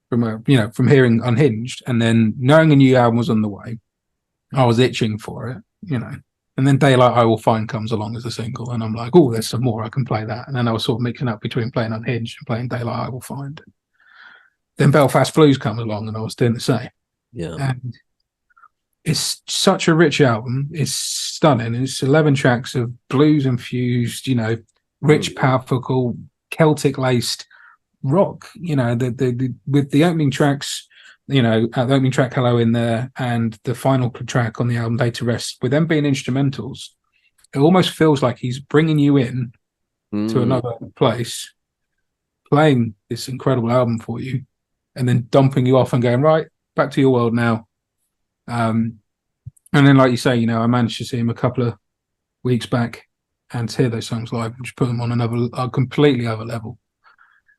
from hearing Unhinged, and then knowing a new album was on the way. I was itching for it, And then Daylight I Will Find comes along as a single, and I'm like, oh, there's some more, I can play that. And then I was sort of mixing up between playing Unhinged and playing Daylight I Will Find. Then Belfast Blues comes along, and I was doing the same. Yeah. And it's such a rich album. It's stunning. It's 11 tracks of blues-infused, rich, powerful, Celtic-laced rock, with the opening tracks, the opening track Hello in there, and the final track on the album Day to Rest, with them being instrumentals, it almost feels like he's bringing you in to another place, playing this incredible album for you, and then dumping you off and going, right, back to your world now. And then, like you say, I managed to see him a couple of weeks back and to hear those songs live and just put them on a completely other level.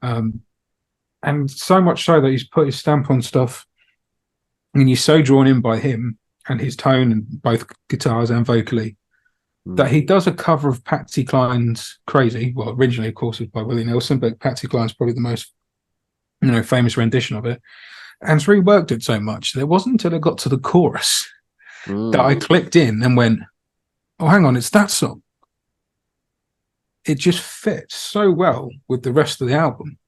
And so much so that he's put his stamp on stuff, and you're so drawn in by him and his tone, and both guitars and vocally, that he does a cover of Patsy Cline's Crazy. Well, originally, of course, it was by Willie Nelson, but Patsy Cline's probably the most famous rendition of it, and it's reworked it so much that it wasn't until it got to the chorus that I clicked in and went, oh, hang on, it's that song. It just fits so well with the rest of the album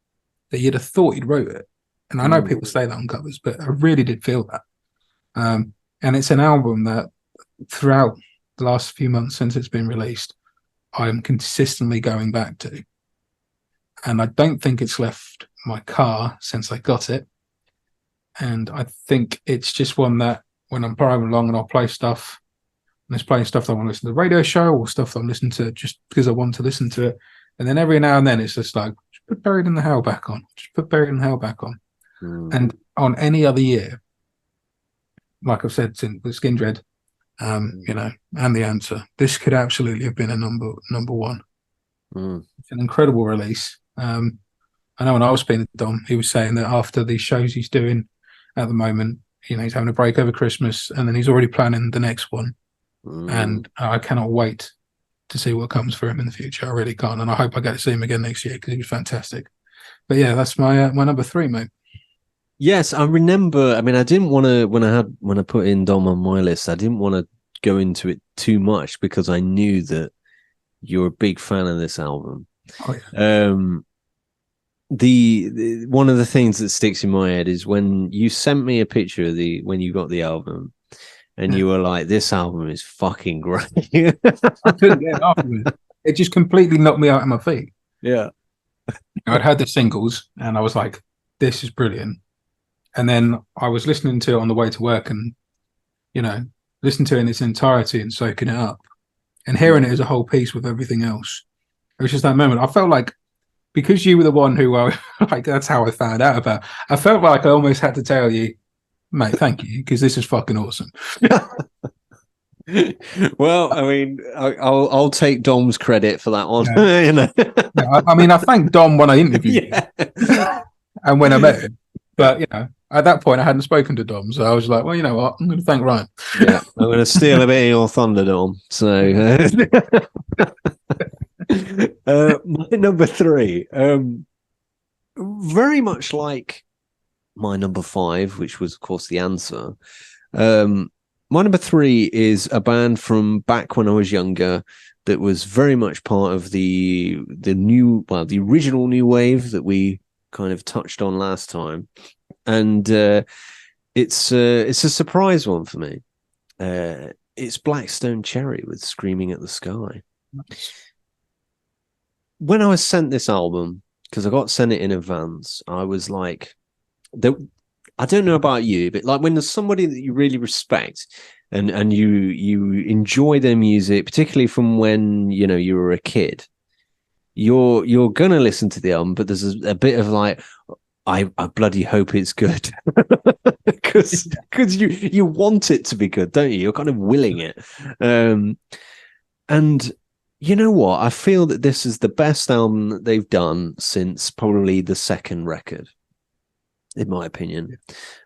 that you'd have thought he'd wrote it. And I know people say that on covers, but I really did feel that. And it's an album that throughout the last few months since it's been released, I'm consistently going back to. And I don't think it's left my car since I got it. And I think it's just one that when I'm driving along and I'll play stuff, and it's playing stuff that I want to listen to the radio show, or stuff that I'm listening to just because I want to listen to it. And then every now and then it's just like, just put Buried in the Hell back on. Just put Buried in the Hell back on. And on any other year, like I've said, since the Skin Dread, and The Answer, this could absolutely have been a number one. It's an incredible release. I know when I was speaking to Dom, he was saying that after the shows he's doing at the moment, he's having a break over Christmas, and then he's already planning the next one. and I cannot wait to see what comes for him in the future. I really can't, and I hope I get to see him again next year because he was fantastic. But yeah, that's my number three, mate. Yes, I remember. I mean, I didn't want to when I put in Dom on my list. I didn't want to go into it too much because I knew that you're a big fan of this album. Oh, yeah. The one of the things that sticks in my head is when you sent me a picture of when you got the album, and you were like, "This album is fucking great." I couldn't get it afterwards. It just completely knocked me out of my feet. Yeah. I'd heard the singles and I was like, "This is brilliant." And then I was listening to it on the way to work, and listen to it in its entirety and soaking it up, and hearing it as a whole piece with everything else. It was just that moment. I felt like, because you were the one who like, that's how I found out about. I felt like I almost had to tell you, mate, thank you, because this is fucking awesome. Well, I mean, I'll take Dom's credit for that one. Yeah. Yeah, I mean, I thanked Dom when I interviewed him and when I met him, but at that point I hadn't spoken to Dom, so I was like, well, you know what, I'm going to thank Ryan. Yeah, I'm going to steal a bit of your thunder, Dom. So, my number three, very much like my number five, which was, of course, The Answer. My number three is a band from back when I was younger that was very much part of the original new wave that we kind of touched on last time, and it's a surprise one for me. It's Blackstone Cherry with "Screaming at the Sky." Nice. When I was sent this album, because I got sent it in advance, I was like, I don't know about you, but like when there's somebody that you really respect and you enjoy their music, particularly from when you were a kid, you're gonna listen to the album, but there's a bit of like, I bloody hope it's good, because you want it to be good, don't you? You're kind of willing it, and you know what? I feel that this is the best album that they've done since probably the second record, in my opinion.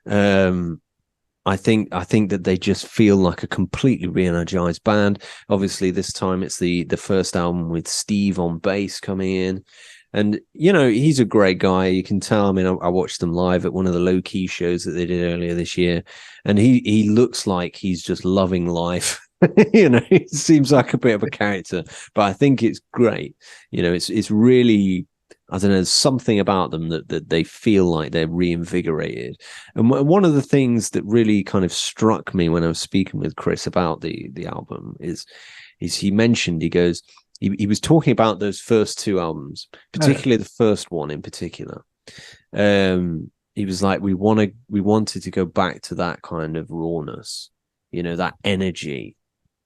I think that they just feel like a completely re-energized band. Obviously, this time it's the first album with Steve on bass coming in, and he's a great guy. You can tell. I mean, I watched them live at one of the low key shows that they did earlier this year, and he looks like he's just loving life. He seems like a bit of a character, but I think it's great. It's really, I don't know, there's something about them that they feel like they're reinvigorated. And one of the things that really kind of struck me when I was speaking with Chris about the album is he mentioned, he goes, he was talking about those first two albums, particularly the first one in particular. He was like, we wanted to go back to that kind of rawness, that energy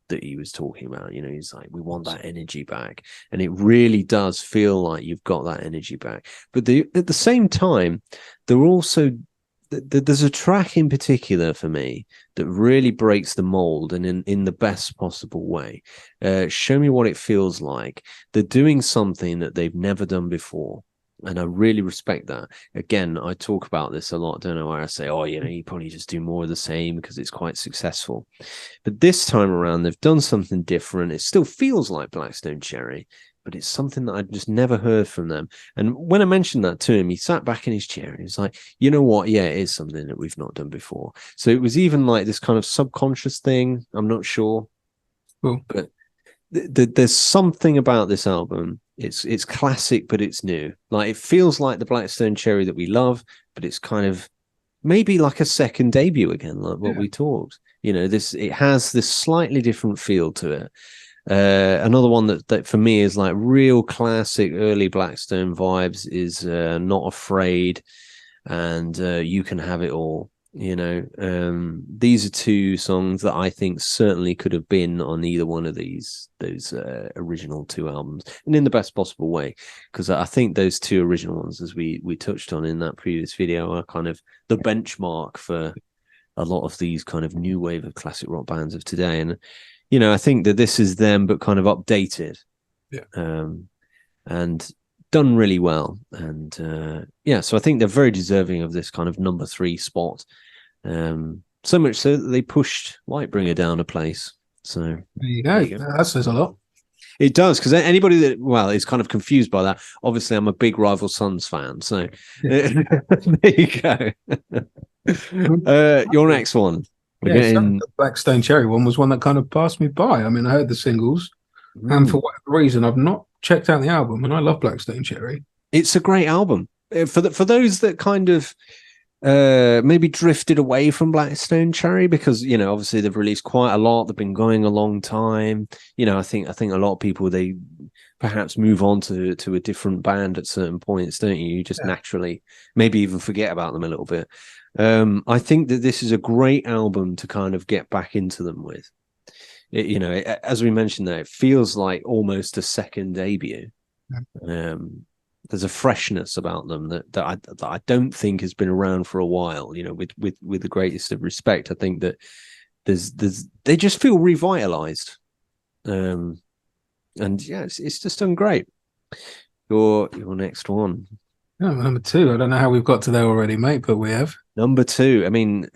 that he was talking about. He's like, we want that energy back, and it really does feel like you've got that energy back. But at the same time, there's a track in particular for me that really breaks the mold, and in the best possible way. Show Me What It Feels Like. They're doing something that they've never done before, and I really respect that. Again, I talk about this a lot, don't know, where I say, you probably just do more of the same because it's quite successful. But this time around, they've done something different. It still feels like Blackstone Cherry, but it's something that I'd just never heard from them. And when I mentioned that to him, he sat back in his chair and he was like, you know what? Yeah, it is something that we've not done before. So it was even like this kind of subconscious thing. I'm not sure. Cool. But there's something about this album. It's classic, but it's new. Like, it feels like the Blackstone Cherry that we love, but it's kind of maybe like a second debut again, like what we talked. It has this slightly different feel to it. Another one that for me is like real classic early Blackstone vibes is Not Afraid and You Can Have It All. These are two songs that I think certainly could have been on either one of those original two albums, and in the best possible way, because I think those two original ones, as we touched on in that previous video, are kind of the benchmark for a lot of these kind of new wave of classic rock bands of today. And I think that this is them, but kind of updated, and done really well. And so I think they're very deserving of this kind of number 3 spot. So much so that they pushed Lightbringer down a place. So there you go. That says a lot. It does, because anybody that is kind of confused by that. Obviously, I'm a big Rival Sons fan, so there you go. Your next one. We're getting the Blackstone Cherry one was one that kind of passed me by. I mean, I heard the singles, and for whatever reason, I've not checked out the album, and I love Blackstone Cherry. It's a great album. For those that kind of maybe drifted away from Blackstone Cherry, because obviously they've released quite a lot, they've been going a long time. I think a lot of people, they perhaps move on to a different band at certain points, don't you? You just naturally maybe even forget about them a little bit. I think that this is a great album to kind of get back into them with. As we mentioned there, it feels like almost a second debut. There's a freshness about them that I don't think has been around for a while. With the greatest of respect, I think that they just feel revitalized. And it's just done great. Your next one. Oh, number 2. I don't know how we've got to there already, mate, but we have. Number 2. I mean,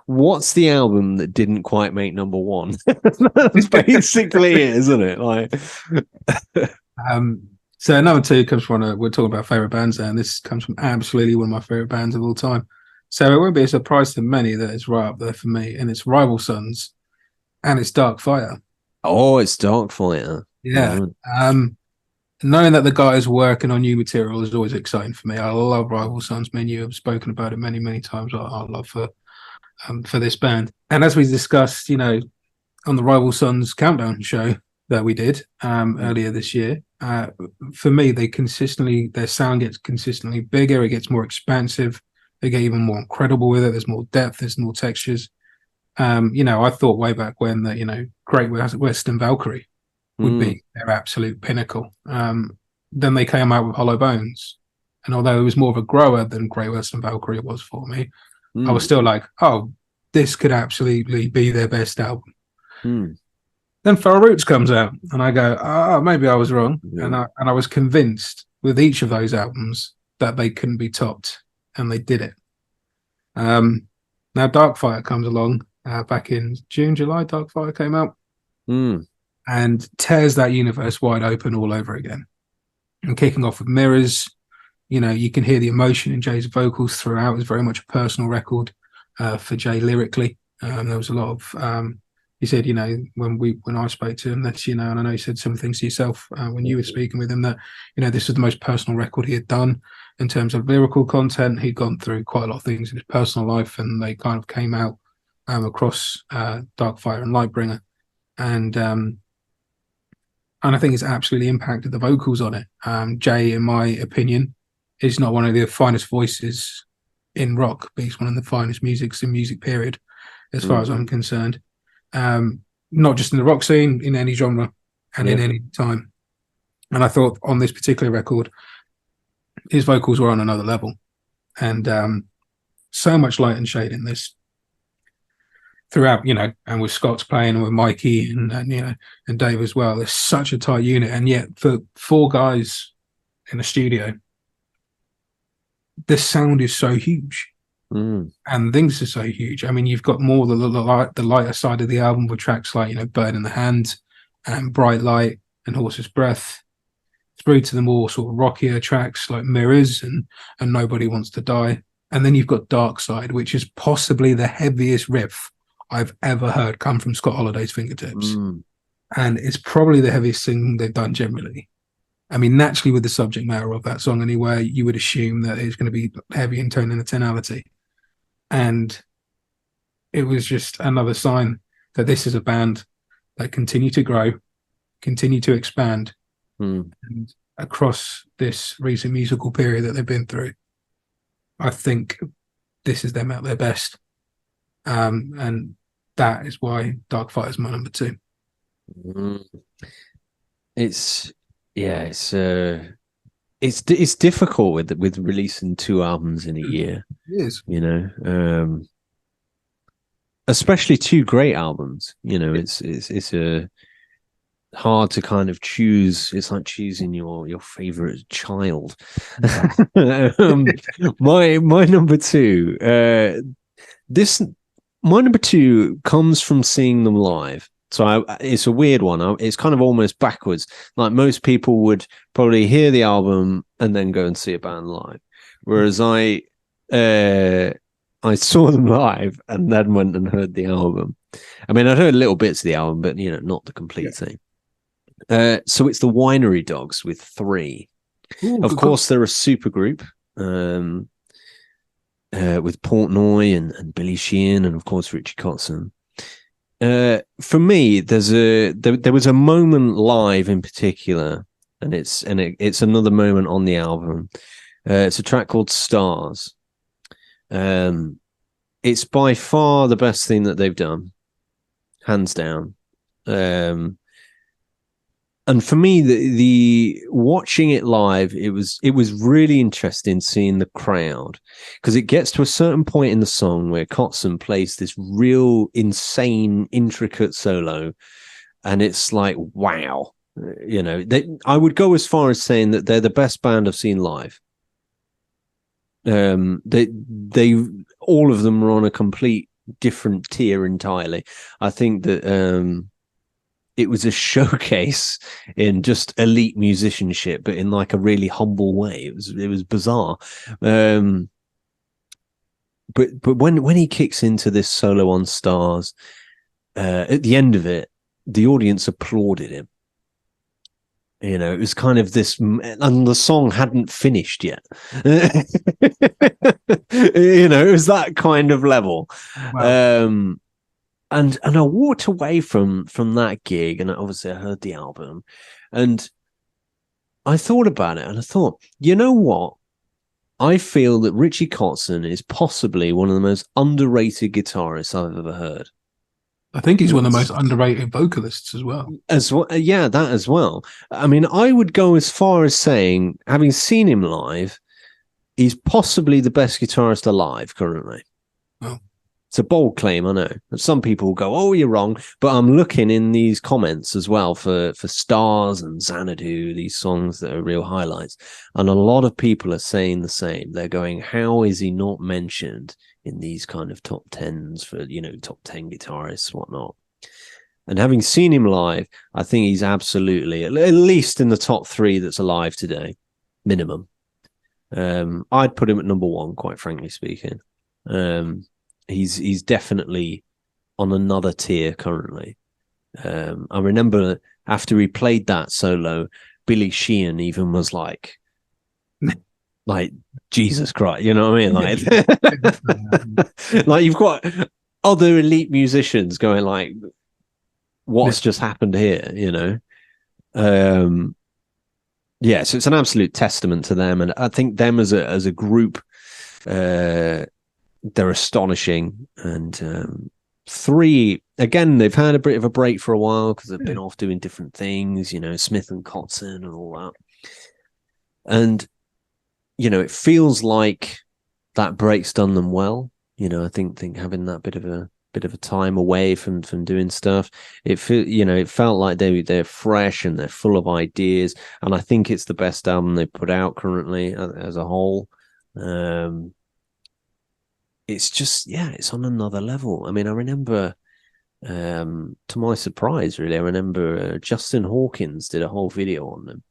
what's the album that didn't quite make number 1? That's basically it, isn't it? Like, so number 2 comes from we're talking about favorite bands there, and this comes from absolutely one of my favorite bands of all time. So it won't be a surprise to many that it's right up there for me, and it's Rival Sons, and it's Dark Fire. Oh, it's Dark Fire. Yeah. Knowing that the guy is working on new material is always exciting for me. I love Rival Sons. Me and you have spoken about it many, many times. I love for this band. And as we discussed, on the Rival Sons countdown show that we did earlier this year, for me, their sound gets consistently bigger. It gets more expansive. They get even more incredible with it. There's more depth. There's more textures. I thought way back when that, Great Western Valkyrie would be their absolute pinnacle. Then they came out with Hollow Bones. And although it was more of a grower than Great Western Valkyrie was for me, I was still like, oh, this could absolutely be their best album. Then Feral Roots comes out, and I go, oh, maybe I was wrong. Yeah. And I was convinced with each of those albums that they couldn't be topped, and they did it. Now Darkfire comes along back in June, July. Darkfire came out and tears that universe wide open all over again. And kicking off with Mirrors, you can hear the emotion in Jay's vocals throughout. It's very much a personal record for Jay lyrically. There was a lot of he said, when I spoke to him, that, and I know you said some things to yourself when you were speaking with him, that, this was the most personal record he had done in terms of lyrical content. He'd gone through quite a lot of things in his personal life, and they kind of came out across Darkfire and Lightbringer. And I think it's absolutely impacted the vocals on it. Jay, in my opinion, is not one of the finest voices in rock, but he's one of the finest musics in music period, as far as I'm concerned. Not just in the rock scene, in any genre and in any time. And I thought on this particular record, his vocals were on another level, and so much light and shade in this throughout, and with Scott's playing, and with Mikey and Dave as well. There's such a tight unit, and yet for 4 guys in a studio, the sound is so huge. And things are so huge. I mean, you've got more the lighter side of the album with tracks like Bird in the Hand and Bright Light and Horse's Breath, through to the more sort of rockier tracks like Mirrors and Nobody Wants to Die. And then you've got Dark Side, which is possibly the heaviest riff I've ever heard come from Scott Holiday's fingertips. And it's probably the heaviest thing they've done generally. I mean, naturally, with the subject matter of that song anyway, you would assume that it's going to be heavy in tone and tonality. And it was just another sign that this is a band that continue to grow, continue to expand, and across this recent musical period that they've been through. I think this is them at their best. And that is why Darkfire is my number 2. It's difficult with releasing 2 albums in a year. It is. Especially 2 great albums. It's a hard to kind of choose. It's like choosing your favorite child. My number 2. My number 2 comes from seeing them live. So it's a weird one. It's kind of almost backwards. Like most people would probably hear the album and then go and see a band live, whereas I saw them live and then went and heard the album. I mean, I'd heard little bits of the album, but not the complete thing. So it's the Winery Dogs with 3. Ooh, of course, they're a super group with Portnoy and Billy Sheehan and of course Richie Kotzen. For me, there was a moment live in particular, and it's another moment on the album. It's a track called Stars. It's by far the best thing that they've done, hands down. And for me, the watching it live, it was really interesting seeing the crowd, because it gets to a certain point in the song where Kotzen plays this real insane, intricate solo, and it's like, wow, I would go as far as saying that they're the best band I've seen live. They all of them are on a complete different tier entirely. I think that it was a showcase in just elite musicianship, but in like a really humble way. It was bizarre. But when he kicks into this solo on Stars, at the end of it, the audience applauded him. It was kind of this, and the song hadn't finished yet. It was that kind of level. Wow. And I walked away from that gig, and obviously I heard the album, and I thought about it, and I thought, you know what? I feel that Richie Kotzen is possibly one of the most underrated guitarists I've ever heard. I think he's one of the most underrated vocalists as well. Yeah, that as well. I mean, I would go as far as saying, having seen him live, he's possibly the best guitarist alive currently. Oh. It's a bold claim, I know. Some people go, "Oh, you're wrong," but I'm looking in these comments as well for Stars and Xanadu, these songs that are real highlights, and a lot of people are saying the same. They're going, "How is he not mentioned in these kind of top 10s for top 10 guitarists, whatnot?" And having seen him live, I think he's absolutely at least in the top 3 that's alive today, minimum. I'd put him at number 1, quite frankly speaking. He's definitely on another tier currently. I remember after he played that solo, Billy Sheehan even was like Jesus Christ, you know what I mean? Like you've got other elite musicians going like, what's just happened here? Yeah, so it's an absolute testament to them, and I think them as a group, they're astonishing. And 3, again, they've had a bit of a break for a while because they've been off doing different things, Smith and Kotzen and all that. And it feels like that break's done them well. I think having that bit of a time away from doing stuff, it felt like they're fresh and they're full of ideas, and I think it's the best album they've put out currently as a whole. It's just, it's on another level. I mean, I remember, to my surprise, really, I remember Justin Hawkins did a whole video on them.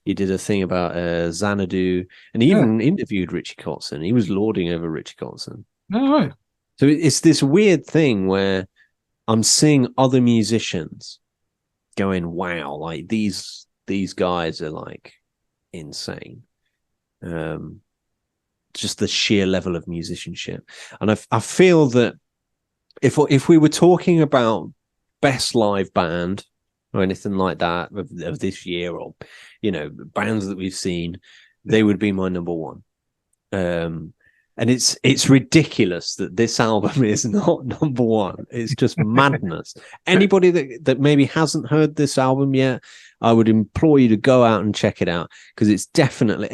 He did a thing about Xanadu, and he even interviewed Richie Kotzen. He was lauding over Richie Kotzen. No way. So it's this weird thing where I'm seeing other musicians going, wow, like these guys are like insane. Just the sheer level of musicianship. And I feel that if we were talking about best live band or anything like that of this year, or bands that we've seen, they would be my number 1. And it's ridiculous that this album is not number 1. It's just madness. Anybody that maybe hasn't heard this album yet, I would implore you to go out and check it out, because it's definitely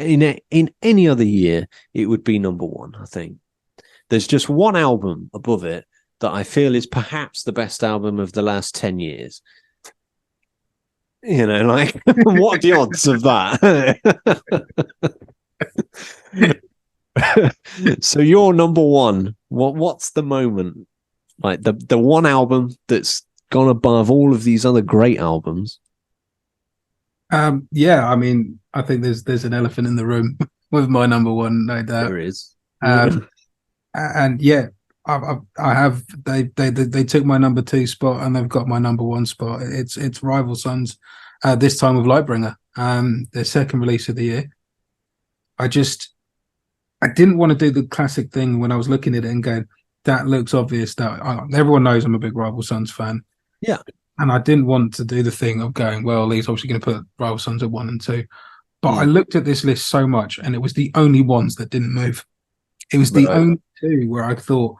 in any other year it would be number 1. I think there's just one album above it that I feel is perhaps the best album of the last 10 years. Like what are the odds of that? So you're number 1. What's the moment, like the one album that's gone above all of these other great albums. Yeah, I mean, I think there's an elephant in the room with my number one, no doubt. There is. And yeah, I have they took my number two spot and they've got my number one spot. It's Rival Sons, this time with Lightbringer, their second release of the year. I didn't want to do the classic thing when I was looking at it and going, that looks obvious. That everyone knows I'm a big Rival Sons fan. Yeah. And I didn't want to do the thing of going, well, he's obviously going to put Rival Sons at 1 and 2. But I looked at this list so much, and it was the only ones that didn't move. It was the only two where I thought,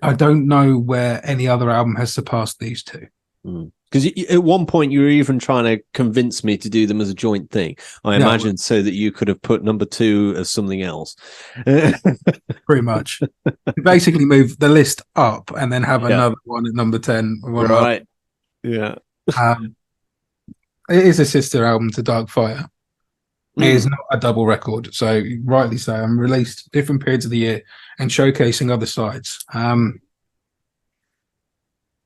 I don't know where any other album has surpassed these two. Because at one point you were even trying to convince me to do them as a joint thing. I imagine so that you could have put number 2 as something else. Pretty much. Basically move the list up and then have another one at number 10. Right. Yeah. It is a sister album to Dark Fire. It is not a double record. So rightly so. I'm released different periods of the year and showcasing other sides.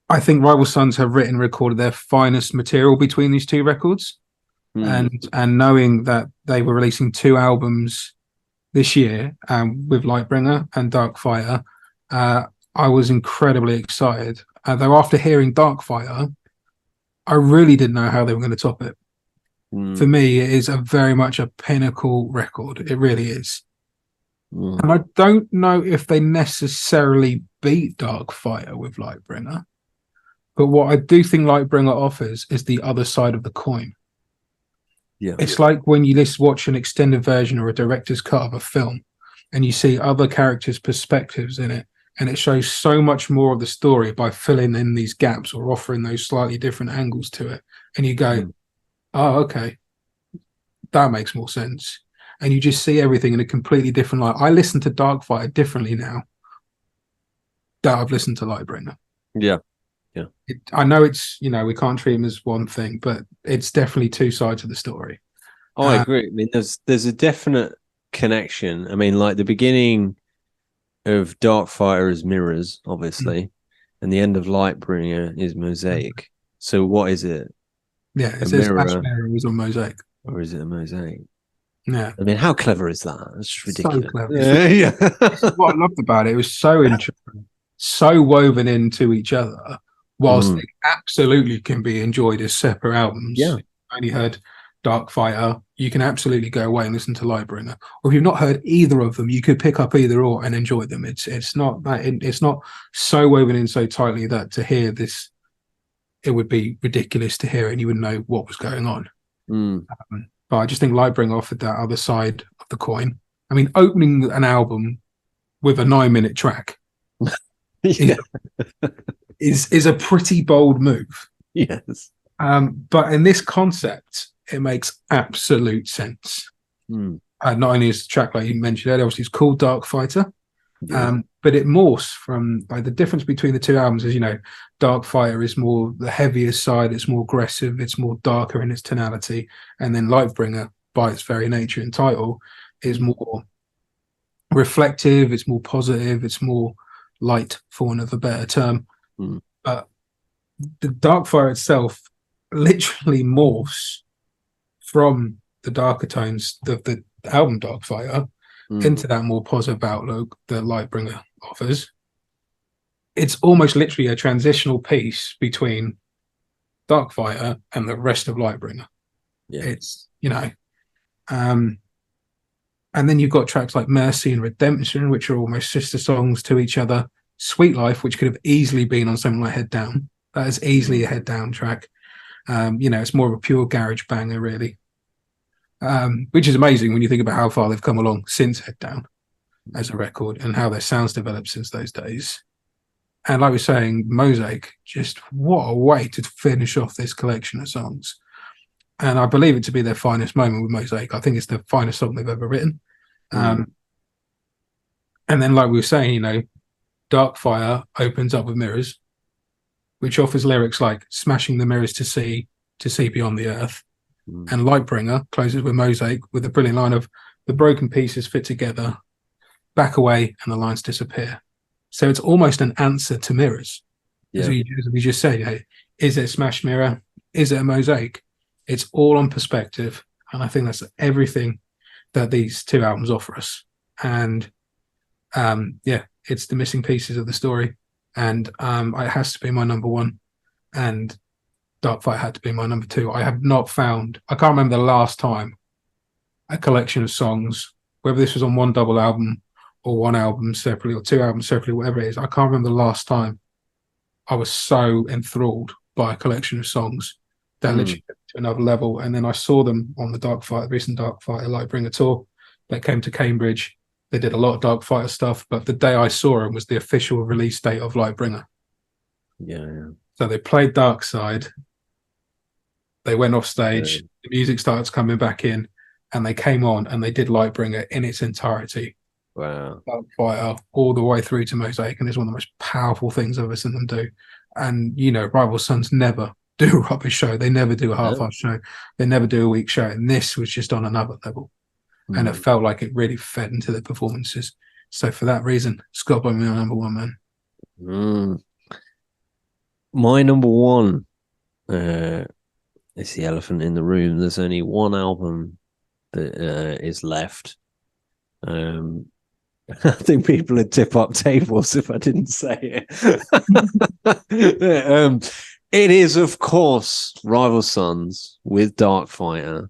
I think Rival Sons have written and recorded their finest material between these two records. And knowing that they were releasing 2 albums this year with Lightbringer and Dark Fire, I was incredibly excited. Though after hearing Dark Fire, I really didn't know how they were going to top it. For me, it is very much a pinnacle record. It really is. And I don't know if they necessarily beat Dark Fire with Lightbringer. But what I do think Lightbringer offers is the other side of the coin. Yeah, it's like when you watch an extended version or a director's cut of a film, and you see other characters' perspectives in it, and it shows so much more of the story by filling in these gaps or offering those slightly different angles to it. And you go, "Oh, okay, that makes more sense." And you just see everything in a completely different light. I listen to Darkfire differently now that I've listened to Lightbringer. Yeah. I know it's, we can't treat them as one thing, but it's definitely 2 sides of the story. Oh, I agree. I mean, there's a definite connection. I mean, like the beginning of Darkfire is Mirrors, obviously, and the end of Lightbringer is Mosaic. So what is it? Yeah, it says Mirrors on Mosaic. Or is it a mosaic? Yeah. I mean, how clever is that? It's just ridiculous. So clever. Yeah. This is what I loved about it. It was so interesting, so woven into each other. Whilst they absolutely can be enjoyed as separate albums. Yeah. I only heard Darkfire, you can absolutely go away and listen to Lightbringer. Or if you've not heard either of them, you could pick up either or and enjoy them. It's not so woven in so tightly that to hear this, it would be ridiculous to hear it and you wouldn't know what was going on. But I just think Lightbringer offered that other side of the coin. I mean, opening an album with a 9-minute track. Is a pretty bold move. Yes. But in this concept, it makes absolute sense. Not only is the track, like you mentioned earlier, obviously it's called Dark Fighter, but it morphs from, like, the difference between the 2 albums is, Dark Fighter is more the heavier side, it's more aggressive, it's more darker in its tonality, and then Lightbringer, by its very nature and title, is more reflective, it's more positive, it's more light, for want of a better term. But the Darkfire itself literally morphs from the darker tones of the album Darkfire into that more positive outlook that Lightbringer offers. It's almost literally a transitional piece between Darkfire and the rest of Lightbringer. It's, and then you've got tracks like Mercy and Redemption, which are almost sister songs to each other. Sweet Life, which could have easily been on something like Head Down. That is easily a Head Down track. It's more of a pure garage banger, really. Which is amazing when you think about how far they've come along since Head Down as a record and how their sounds developed since those days. And like we're saying, Mosaic, just what a way to finish off this collection of songs. And I believe it to be their finest moment with Mosaic. I think it's the finest song they've ever written. And then, like we were saying, Darkfire opens up with Mirrors, which offers lyrics like smashing the mirrors to see beyond the earth. And Lightbringer closes with Mosaic with a brilliant line of the broken pieces fit together, back away, and the lines disappear. So it's almost an answer to Mirrors. As Yeah. we just said, is it Smash Mirror? Is it a Mosaic? It's all on perspective, and I think that's everything that these two albums offer us. And yeah, it's the missing pieces of the story, and it has to be my number one. And Darkfight had to be my number two. I have not found. I can't remember the last time a collection of songs, whether this was on one double album or one album separately or two albums separately, whatever it is. I can't remember the last time I was so enthralled by a collection of songs that literally took to another level. And then I saw them on the Darkfighter, recent Darkfighter Lightbringer tour. They came to Cambridge. They did a lot of Darkfighter stuff, but the day I saw them was the official release date of Lightbringer. Yeah. So they played Dark Side. They went off stage. The music started coming back in, and they came on and they did Lightbringer in its entirety. Wow. Darkfighter all the way through to Mosaic, and it's one of the most powerful things I've ever seen them do. And Rival Sons never do a rubbish show. They never do a half-assed show. They never do a weak show. And this was just on another level. And it felt like it really fed into the performances. So for that reason, it's got to be my number one, man. My number one is the elephant in the room. There's only one album that is left. I think people would tip up tables if I didn't say it. It is, of course, Rival Sons with Darkfighter.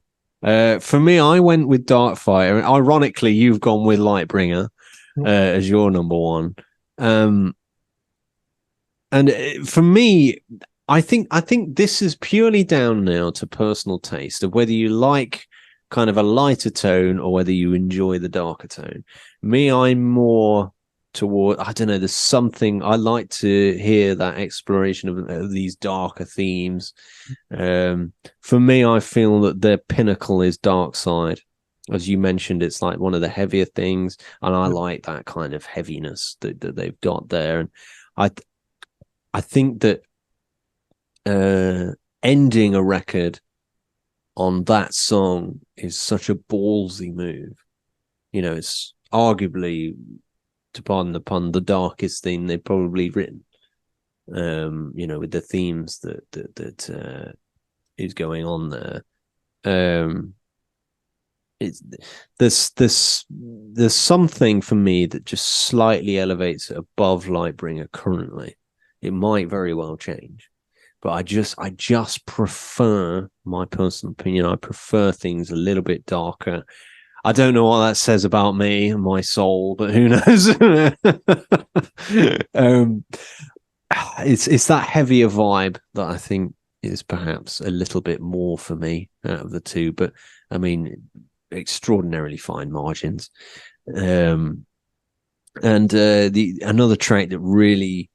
For me, I went with Darkfighter. Ironically, you've gone with Lightbringer as your number one. And for me, I think this is purely down now to personal taste of whether you like kind of a lighter tone or whether you enjoy the darker tone. Me, I'm more toward, I don't know, there's something I like to hear, that exploration of these darker themes. For me, I feel that their pinnacle is Dark Side. As you mentioned, it's like one of the heavier things, and I like that kind of heaviness that they've got there. And I think that ending a record on that song is such a ballsy move. It's arguably, to pardon the pun, the darkest thing they've probably written. With the themes that is going on there. There's something for me that just slightly elevates it above Lightbringer currently. It might very well change, but I just prefer, my personal opinion, I prefer things a little bit darker. I don't know what that says about me and my soul, but who knows? It's that heavier vibe that I think is perhaps a little bit more for me out of the two. But I mean, extraordinarily fine margins. And another track that really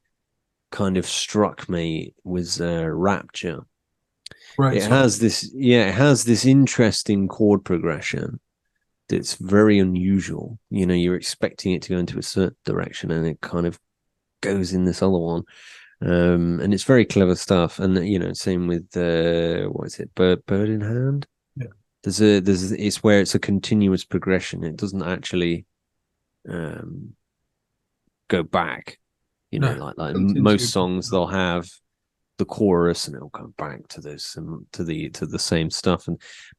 kind of struck me was Rapture. Right. It has this interesting chord progression that's very unusual. You're expecting it to go into a certain direction, and it kind of goes in this other one. And it's very clever stuff. And same with what is it, Bird in Hand? Yeah. It's where it's a continuous progression. It doesn't actually go back. Like most songs, they'll have the chorus and it'll go back to this and to the same stuff,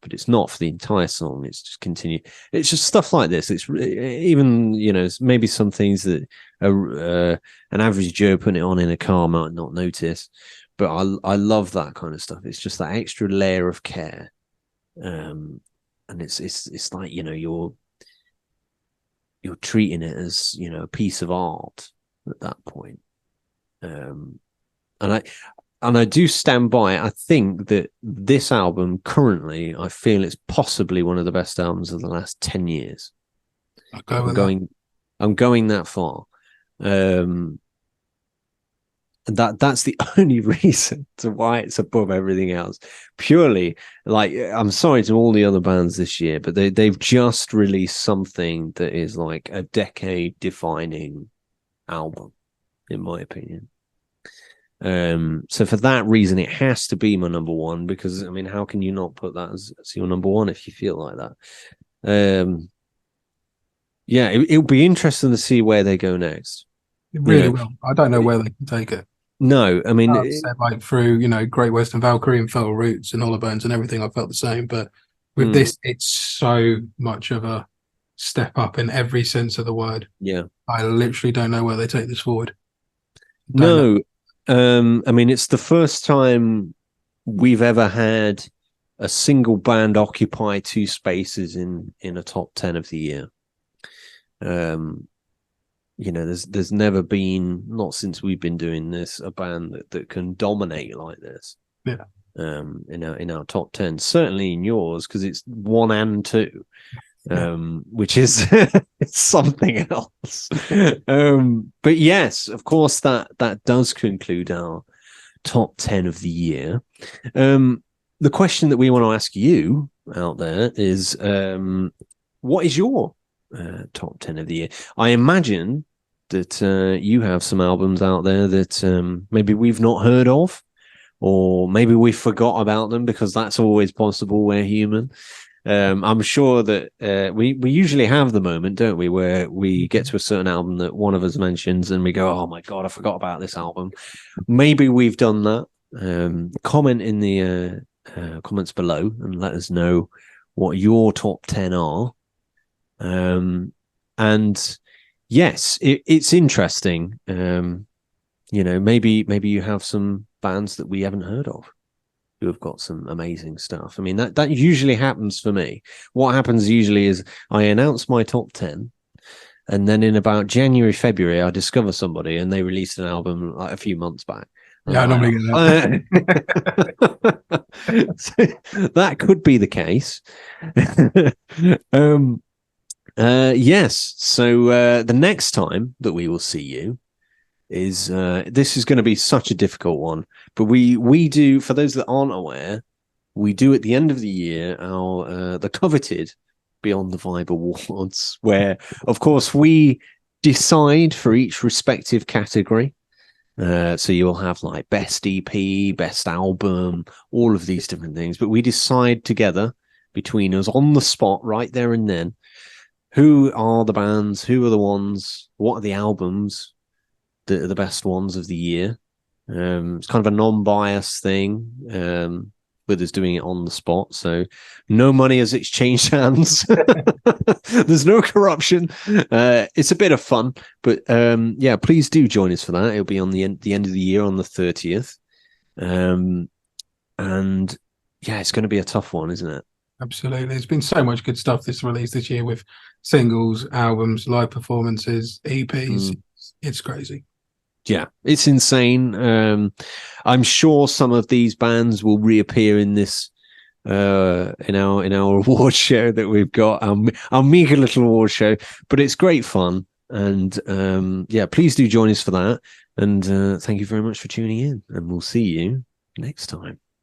but it's not for the entire song. It's just continue. It's just stuff like this. It's even maybe some things that an average Joe putting it on in a car might not notice, but I love that kind of stuff. It's just that extra layer of care, and it's like you're treating it as a piece of art at that point. And I do stand by it. I think that this album currently, I feel it's possibly one of the best albums of the last 10 years. I'm going that far. That's the only reason to why it's above everything else. Purely, like, I'm sorry to all the other bands this year, but they've just released something that is like a decade-defining album, in my opinion. So for that reason, it has to be my number one, because I mean, how can you not put that as your number one if you feel like that? It'll be interesting to see where they go next. It really will. I don't know where they can take it. No, I mean, I've said like through, Great Western Valkyrie and Feral Roots and Hollow Bones and everything, I felt the same. But with mm, this, it's so much of a step up in every sense of the word. yeah. I literally don't know where they take this forward. Don't know. No, I mean, it's the first time we've ever had a single band occupy two spaces in a top 10 of the year. Um, there's never been, not since we've been doing this, a band that can dominate like this. Yeah. In our top 10, certainly in yours, because it's 1 and 2. Which is something else. But yes, of course, that does conclude our top 10 of the year. The question that we want to ask you out there is, what is your top 10 of the year? I imagine that you have some albums out there that maybe we've not heard of, or maybe we forgot about them, because that's always possible. We're human. I'm sure that we usually have the moment, don't we, where we get to a certain album that one of us mentions and we go, oh my God, I forgot about this album. Maybe we've done that. Comment in the comments below and let us know what your top 10 are. And yes, it's interesting. Maybe you have some bands that we haven't heard of who have got some amazing stuff. I mean, that usually happens for me. What happens usually is I announce my top 10, and then in about January, February, I discover somebody and they released an album like a few months back. Yeah, I normally get that. So that could be the case. Yes. So the next time that we will see you is this is going to be such a difficult one, but we do, for those that aren't aware, we do at the end of the year our the coveted Beyond the Vibe Awards, where of course we decide for each respective category. So you'll have like best EP, best album, all of these different things, but we decide together between us on the spot right there and then who are the bands, who are the ones, what are the albums that are the best ones of the year. It's kind of a non-biased thing, with us doing it on the spot. So no money has exchanged hands. There's no corruption. It's a bit of fun, but yeah, please do join us for that. It'll be on the end of the year on the 30th. And yeah, it's going to be a tough one, isn't it? Absolutely. There's been so much good stuff this release this year with singles, albums, live performances, EPs. It's crazy. Yeah, it's insane. I'm sure some of these bands will reappear in this in our award show that we've got, our meager little award show, but it's great fun. And yeah, please do join us for that. And thank you very much for tuning in, and we'll see you next time.